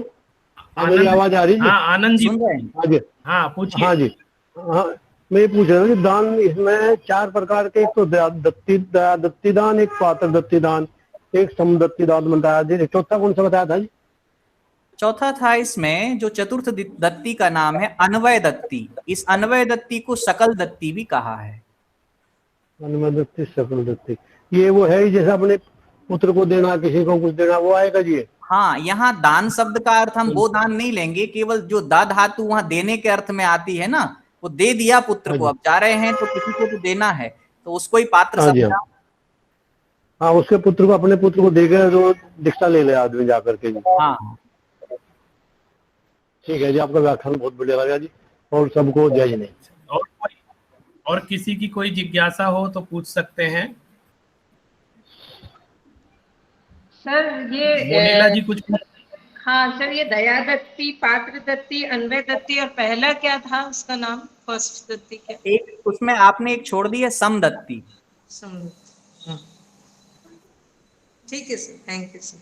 मेरी आवाज आ रही है? हाँ, आनंद जी, हाँ जी, हाँ पूछिए। हाँ जी, हाँ, मैं ये पूछ रहा हूँ कि दान इसमें 4 प्रकार के, एक तो दत्ती दान, एक पात्र दत्ती दान, एक समदत्ती दान बताया जी, चौथा कौन सा बताया था जी? चौथा था इसमें जो चतुर्थ दत्ती का नाम है अन्वय दत्ती। इस अन्वय दत्ती को सकल दत्ती भी कहा है। अन्वय दत्ती, सकल दत्ती, ये वो है जैसे अपने पुत्र को देना, किसी को कुछ देना, वो आएगा जी? हाँ, यहाँ दान शब्द का अर्थ हम वो दान नहीं लेंगे, केवल जो दा धातु वहां देने के अर्थ में आती है ना, वो दे दिया पुत्र को, अब जा रहे हैं तो किसी को तो देना है, तो उसको ही पात्र समझा। हाँ, उसके पुत्र को, अपने पुत्र को देकर जो दीक्षा ले ले आदमी जाकर के जी। हाँ, ठीक है जी, आपका व्याख्यान बहुत बढ़िया लगा जी, और सबको जय जिनेन्द्र। और किसी की कोई जिज्ञासा हो तो पूछ सकते हैं। सर ये मोनिला जी कुछ? हाँ सर, ये दया दत्ती, पात्र दत्ती, अन्वय दत्ती, और पहला क्या था उसका नाम, फर्स्ट दत्ती क्या? एक उसमें आपने एक छोड़ दी है, समदत्ती। समदत्ती, ठीक है sir, thank you sir.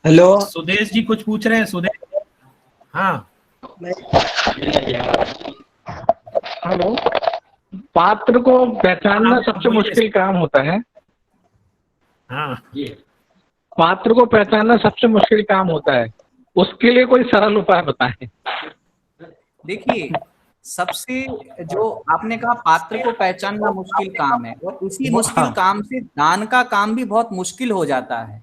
Hello, Sudesh ji कुछ पूछ रहे हैं? सुदेश, हाँ। हेलो, पात्र को पहचानना सबसे मुश्किल काम होता है। हाँ, पात्र को पहचानना सबसे मुश्किल काम होता है, उसके लिए कोई सरल उपाय बताएं। देखिए, सबसे जो आपने कहा पात्र को पहचानना मुश्किल काम है, और उसी मुश्किल काम से दान का काम भी बहुत मुश्किल हो जाता है।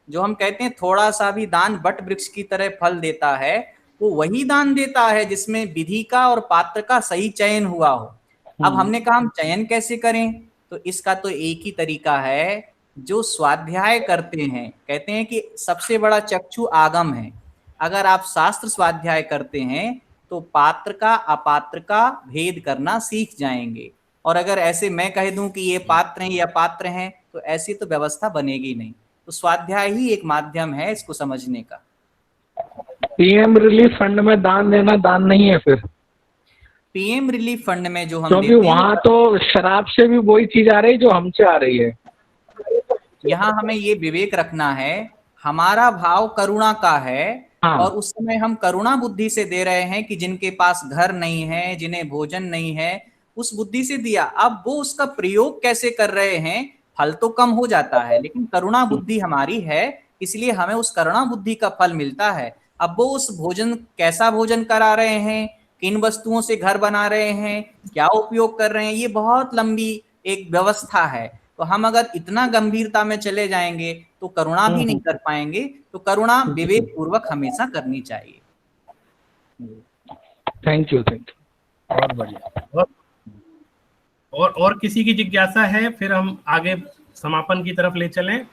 जो हम कहते हैं थोड़ा सा भी दान बट वृक्ष की तरह फल देता है, वो वही दान देता है जिसमें विधि का और पात्र का सही चयन हुआ हो। अब हमने कहा हम चयन कैसे करें, तो इसका तो एक ही तरीका है, जो स्वाध्याय करते हैं, कहते हैं कि सबसे बड़ा चक्षु आगम है। अगर आप शास्त्र स्वाध्याय करते हैं तो पात्र का अपात्र का भेद करना सीख जाएंगे। और अगर ऐसे मैं कह दूं कि ये पात्र हैं या पात्र हैं, तो ऐसी तो व्यवस्था बनेगी नहीं। तो स्वाध्याय ही एक माध्यम है इसको समझने का। पीएम रिलीफ फंड में दान देना दान नहीं है फिर? पीएम रिलीफ फंड में जो हम क्योंकि वहां तो शराब से भी वही चीज आ रही जो हमसे आ रही है। यहाँ हमें ये विवेक रखना है, हमारा भाव करुणा का है। हाँ। और उस समय हम करुणा बुद्धि से दे रहे हैं कि जिनके पास घर नहीं है, जिन्हें भोजन नहीं है, उस बुद्धि से दिया। अब वो उसका प्रयोग कैसे कर रहे हैं, फल तो कम हो जाता है, लेकिन करुणा बुद्धि हमारी है, इसलिए हमें उस करुणा बुद्धि का फल मिलता है। अब वो उस भोजन, कैसा भोजन करा रहे हैं, किन वस्तुओं से घर बना रहे हैं, क्या उपयोग कर रहे हैं, ये बहुत लंबी एक व्यवस्था है। तो हम अगर इतना गंभीरता में चले जाएंगे तो करुणा भी नहीं कर पाएंगे। तो करुणा विवेक पूर्वक हमेशा करनी चाहिए। थैंक यू, थैंक यू, बहुत बढ़िया। और किसी की जिज्ञासा है, फिर हम आगे समापन की तरफ ले चलें।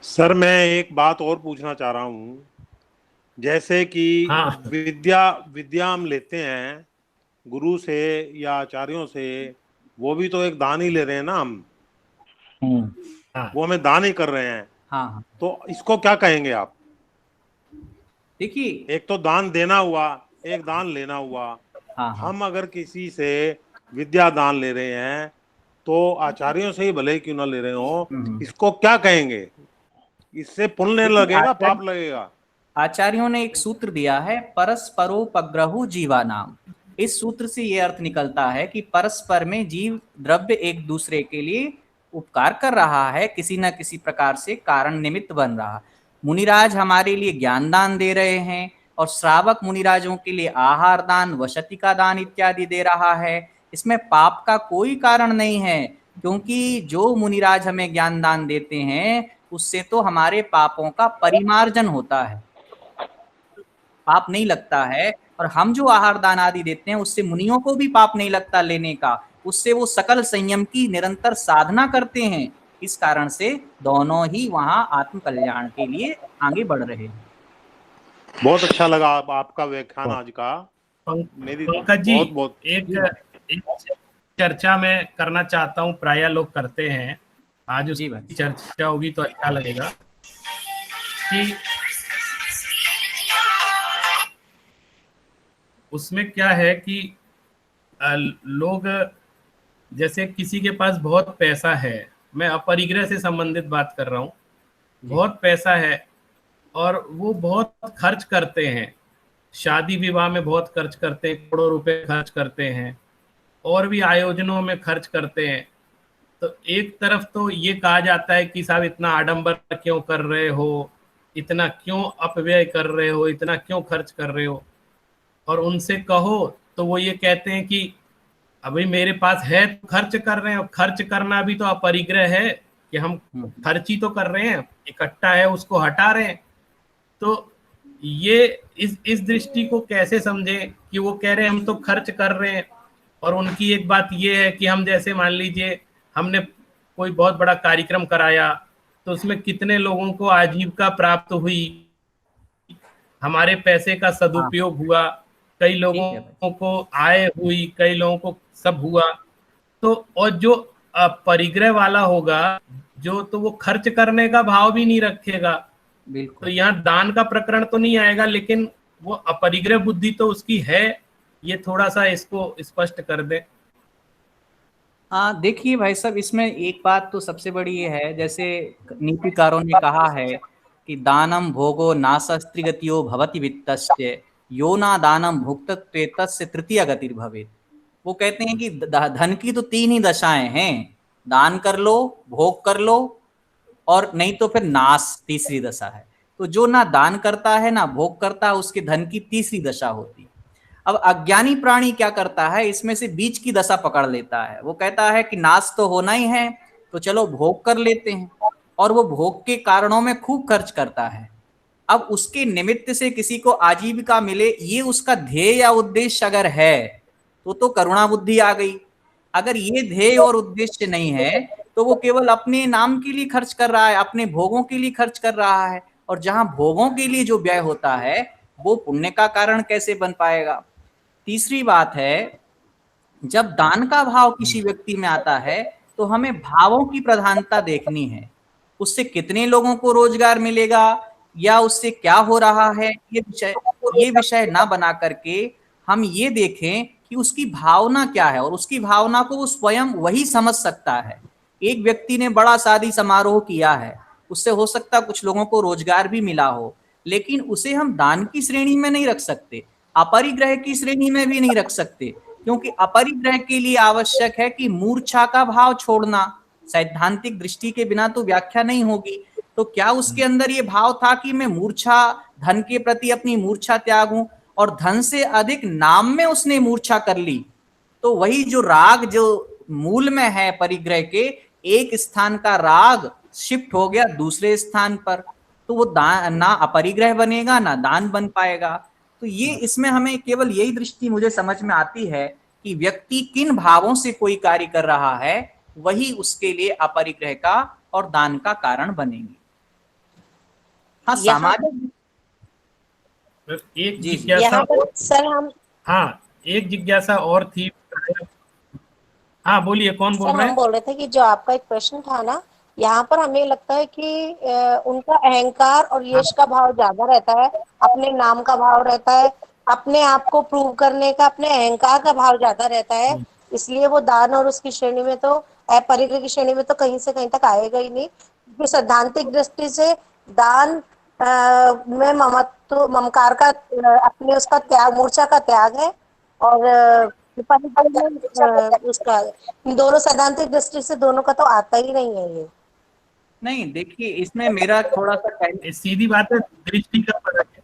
सर मैं एक बात और पूछना चाह रहा हूँ, जैसे कि हाँ। विद्या हम लेते हैं गुरु से या आचार्यों से, वो भी तो एक दान ही ले रहे हैं ना हम। वो हमें दान ही कर रहे हैं। हाँ। तो इसको क्या कहेंगे आप? देखिए, एक तो दान देना हुआ, एक दान लेना हुआ। हाँ। हम अगर किसी से विद्या दान ले रहे हैं तो आचार्यों से ही भले क्यों ना ले रहे हो, इसको क्या कहेंगे? इससे पुण्य लगेगा, पाप लगेगा? आचार्यों ने एक सूत्र दिया है, परस्परोपग्रहु जीवानाम। इस सूत्र से ये अर्थ निकलता है कि परस्पर में जीव द्रव्य एक दूसरे के लिए उपकार कर रहा है, किसी न किसी प्रकार से कारण निमित्त बन रहा। मुनिराज हमारे लिए ज्ञान दान दे रहे हैं और श्रावक मुनिराजों के लिए आहार दान, वशतिका दान इत्यादि दे रहा है। इसमें पाप का कोई कारण नहीं है, क्योंकि जो मुनिराज हमें ज्ञान दान देते हैं उससे तो हमारे पापों का परिमार्जन होता है, पाप नहीं लगता है। और हम जो आहार दान आदि देते हैं उससे मुनियों को भी पाप नहीं लगता लेने का, उससे वो सकल संयम की निरंतर साधना करते हैं। इस कारण से दोनों ही वहां आत्म कल्याण के लिए आगे बढ़ रहे हैं। बहुत अच्छा लगा आपका व्याख्यान आज का। मेरी पंकज जी, बहुत बहुत एक चर्चा मैं करना चाहता हूँ, प्राय लोग करते हैं, आज उसकी चर्चा होगी तो अच्छा लगेगा। कि उसमें क्या है कि लोग, जैसे किसी के पास बहुत पैसा है, मैं अपरिग्रह से संबंधित बात कर रहा हूँ, बहुत पैसा है और वो बहुत खर्च करते हैं, शादी विवाह में बहुत खर्च करते हैं, करोड़ों रुपए खर्च करते हैं और भी आयोजनों में खर्च करते हैं। तो एक तरफ तो ये कहा जाता है कि साहब इतना आडंबर क्यों कर रहे हो, इतना क्यों अपव्यय कर रहे हो, इतना क्यों खर्च कर रहे हो, और उनसे कहो तो वो ये कहते हैं कि अभी मेरे पास है तो खर्च कर रहे हैं, और खर्च करना भी तो अपरिग्रह है कि हम खर्ची तो कर रहे हैं, इकट्ठा है उसको हटा रहे हैं। तो ये इस दृष्टि को कैसे समझें कि वो कह रहे हैं हम तो खर्च कर रहे हैं, और उनकी एक बात ये है कि हम जैसे मान लीजिए हमने कोई बहुत बड़ा कार्यक्रम कराया तो उसमें कितने लोगों को आजीविका प्राप्त हुई, हमारे पैसे का सदुपयोग हुआ, कई लोगों को आय हुई, कई लोगों को सब हुआ। तो और जो परिग्रह वाला होगा जो, तो वो खर्च करने का भाव भी नहीं रखेगा। तो यहाँ दान का प्रकरण तो नहीं आएगा, लेकिन वो अपरिग्रह बुद्धि तो उसकी है। ये थोड़ा सा इसको स्पष्ट कर दे। देखिए भाई साहब, इसमें एक बात तो सबसे बड़ी ये है, जैसे नीतिकारों ने कहा है कि दानम भोगो नासस्त्रिगतियो भवति वित्तस्य यो ना दानम भुक्तत्वेतस्य तृतीय गतिर भवेत्। वो कहते हैं कि धन की तो तीन ही दशाएं हैं, दान कर लो, भोग कर लो, और नहीं तो फिर नाश तीसरी दशा है। तो जो ना दान करता है ना भोग करता है, उसके धन की तीसरी दशा होती है। अब अज्ञानी प्राणी क्या करता है, इसमें से बीच की दशा पकड़ लेता है। वो कहता है कि नाश तो होना ही है तो चलो भोग कर लेते हैं, और वो भोग के कारणों में खूब खर्च करता है। अब उसके निमित्त से किसी को आजीविका मिले, ये उसका ध्येय या उद्देश्य अगर है तो करुणा बुद्धि आ गई। अगर ये ध्येय और उद्देश्य नहीं है तो वो केवल अपने नाम के लिए खर्च कर रहा है, अपने भोगों के लिए खर्च कर रहा है, और जहां भोगों के लिए जो व्यय होता है वो पुण्य का कारण कैसे बन पाएगा। तीसरी बात है, जब दान का भाव किसी व्यक्ति में आता है तो हमें भावों की प्रधानता देखनी है। उससे कितने लोगों को रोजगार मिलेगा या उससे क्या हो रहा है, ये विषय ना बना करके हम ये देखें कि उसकी भावना क्या है, और उसकी भावना को वो स्वयं वही समझ सकता है। एक व्यक्ति ने बड़ा शादी समारोह किया है, उससे हो सकता है कुछ लोगों को रोजगार भी मिला हो, लेकिन उसे हम दान की श्रेणी में नहीं रख सकते, अपरिग्रह की श्रेणी में भी नहीं रख सकते, क्योंकि अपरिग्रह के लिए आवश्यक है कि मूर्छा का भाव छोड़ना। सैद्धांतिक दृष्टि के बिना तो व्याख्या नहीं होगी। तो क्या उसके अंदर ये भाव था कि मैं मूर्छा, धन के प्रति अपनी मूर्छा त्यागूं, और धन से अधिक नाम में उसने मूर्छा कर ली। तो वही जो राग जो मूल में है परिग्रह के, एक स्थान का राग शिफ्ट हो गया दूसरे स्थान पर, तो वो दान ना अपरिग्रह बनेगा ना दान बन पाएगा। तो ये इसमें हमें केवल यही दृष्टि मुझे समझ में आती है कि व्यक्ति किन भावों से कोई कार्य कर रहा है वही उसके लिए अपरिग्रह का और दान का कारण बनेंगे। हाँ, सामाजिक एक जिज्ञासा सर हम एक जिज्ञासा और थी। हाँ बोलिए, कौन बोल रहे हैं? हम बोल रहे थे कि जो आपका एक प्रश्न था ना, यहाँ पर हमें लगता है कि उनका अहंकार और यश का भाव ज्यादा रहता है, अपने नाम का भाव रहता है, अपने आप को प्रूव करने का, अपने अहंकार का भाव ज्यादा रहता है। इसलिए वो दान और उसकी श्रेणी में तो, अपरिग्रह की श्रेणी में तो कहीं से कहीं तक आएगा ही नहीं। क्योंकि सैद्धांतिक दृष्टि से दान में ममत्व ममकार का अपने उसका त्याग, मूर्छा का त्याग है। और परिपल में उसका दोनों सैद्धांतिक दृष्टि से दोनों का तो आता ही नहीं है ये। नहीं, देखिए इसमें मेरा थोड़ा सा सीधी बात है, दृष्टि का फर्क है।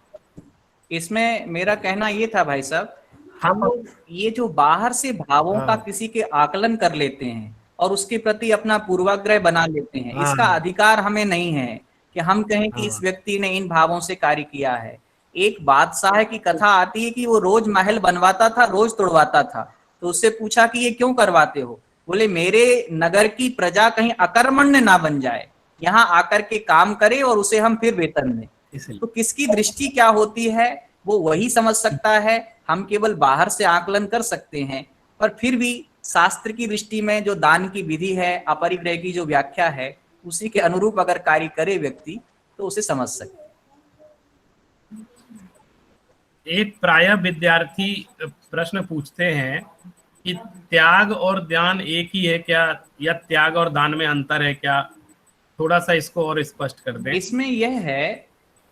इसमें मेरा कहना ये था भाई साहब, हम लोग ये जो बाहर से भावों का किसी के आकलन कर लेते हैं और उसके प्रति अपना पूर्वाग्रह बना लेते हैं, इसका अधिकार हमें नहीं है कि हम कहें कि इस व्यक्ति ने इन भावों से कार्य किया है। एक बादशाह की कथा आती है कि वो रोज महल बनवाता था, रोज तोड़वाता था। तो उससे पूछा कि ये क्यों करवाते हो? बोले मेरे नगर की प्रजा कहीं अकर्मण्य ना बन जाए, यहाँ आकर के काम करे और उसे हम फिर वेतन दें। तो किसकी दृष्टि क्या होती है वो वही समझ सकता है। हम केवल बाहर से आकलन कर सकते हैं, पर फिर भी शास्त्र की दृष्टि में जो दान की विधि है, अपरिग्रह की जो व्याख्या है, उसी के अनुरूप अगर कार्य करे व्यक्ति तो उसे समझ सकते। एक प्रायः विद्यार्थी प्रश्न पूछते हैं कि त्याग और दान एक ही है क्या, या त्याग और दान में अंतर है क्या? थोड़ा सा इसको और स्पष्ट कर दें। इसमें यह है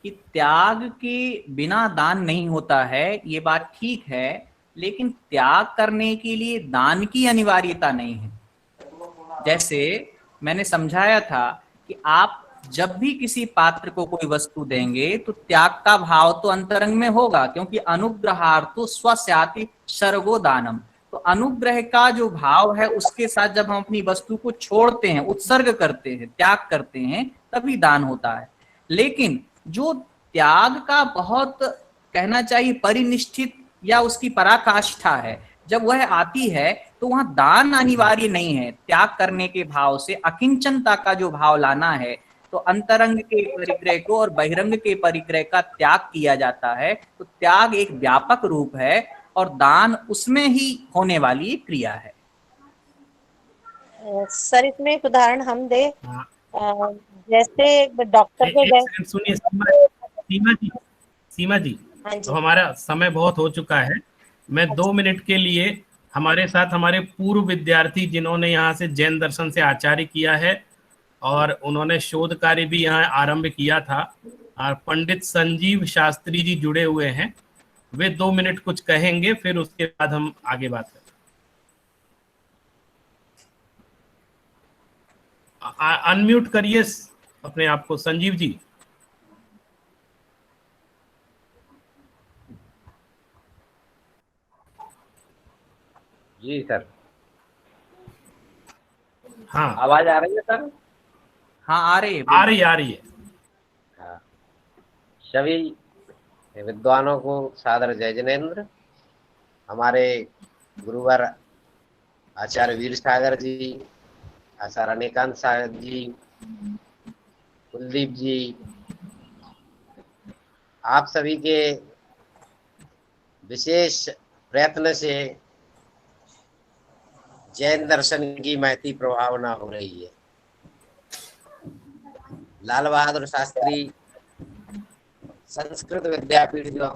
कि त्याग के बिना दान नहीं होता है, ये बात ठीक है, लेकिन त्याग करने के लिए दान की अनिवार्यता नहीं है। जैसे मैंने समझाया था कि आप जब भी किसी पात्र को कोई वस्तु देंगे तो त्याग का भाव तो अंतरंग में होगा, क्योंकि अनुग्रहार्थो स्वस्याति सर्गो दानम। तो अनुग्रह का जो भाव है उसके साथ जब हम अपनी वस्तु को छोड़ते हैं, उत्सर्ग करते हैं, त्याग करते हैं, तभी दान होता है। लेकिन जो त्याग का बहुत कहना चाहिए परिनिष्ठित या उसकी पराकाष्ठा है, जब वह आती है तो वहां दान अनिवार्य नहीं है। त्याग करने के भाव से अकिंचनता का जो भाव लाना है, तो अंतरंग के परिग्रह को और बहिरंग के परिग्रह का त्याग किया जाता है। तो त्याग एक व्यापक रूप है और दान उसमें ही होने वाली एक क्रिया है। सर इसमें एक उदाहरण हम दे, जैसे डॉक्टर के सुनिए सीमा जी, तो हमारा समय बहुत हो चुका है। मैं 2 मिनट के लिए हमारे साथ हमारे पूर्व विद्यार्थी जिन्होंने यहाँ से जैन दर्शन से आचार्य किया है और उन्होंने शोध कार्य भी यहाँ आरंभ किया था, और पंडित संजीव शास्त्री जी जुड़े हुए हैं। वे 2 मिनट कुछ कहेंगे, फिर उसके बाद हम आगे बात करें। अनम्यूट करिए अपने आप को संजीव जी। जी सर। हाँ, आवाज आ रही है सर? हाँ आ रही है, आ रही है। हाँ, सभी विद्वानों को सादर जय जिनेन्द्र। हमारे गुरुवर आचार्य वीर सागर जी, आचार्य अनेकांत सागर जी, कुलदीप जी, आप सभी के विशेष प्रयत्न से जैन दर्शन की महती प्रभावना हो रही है। लाल बहादुर शास्त्री संस्कृत विद्यापीठ जो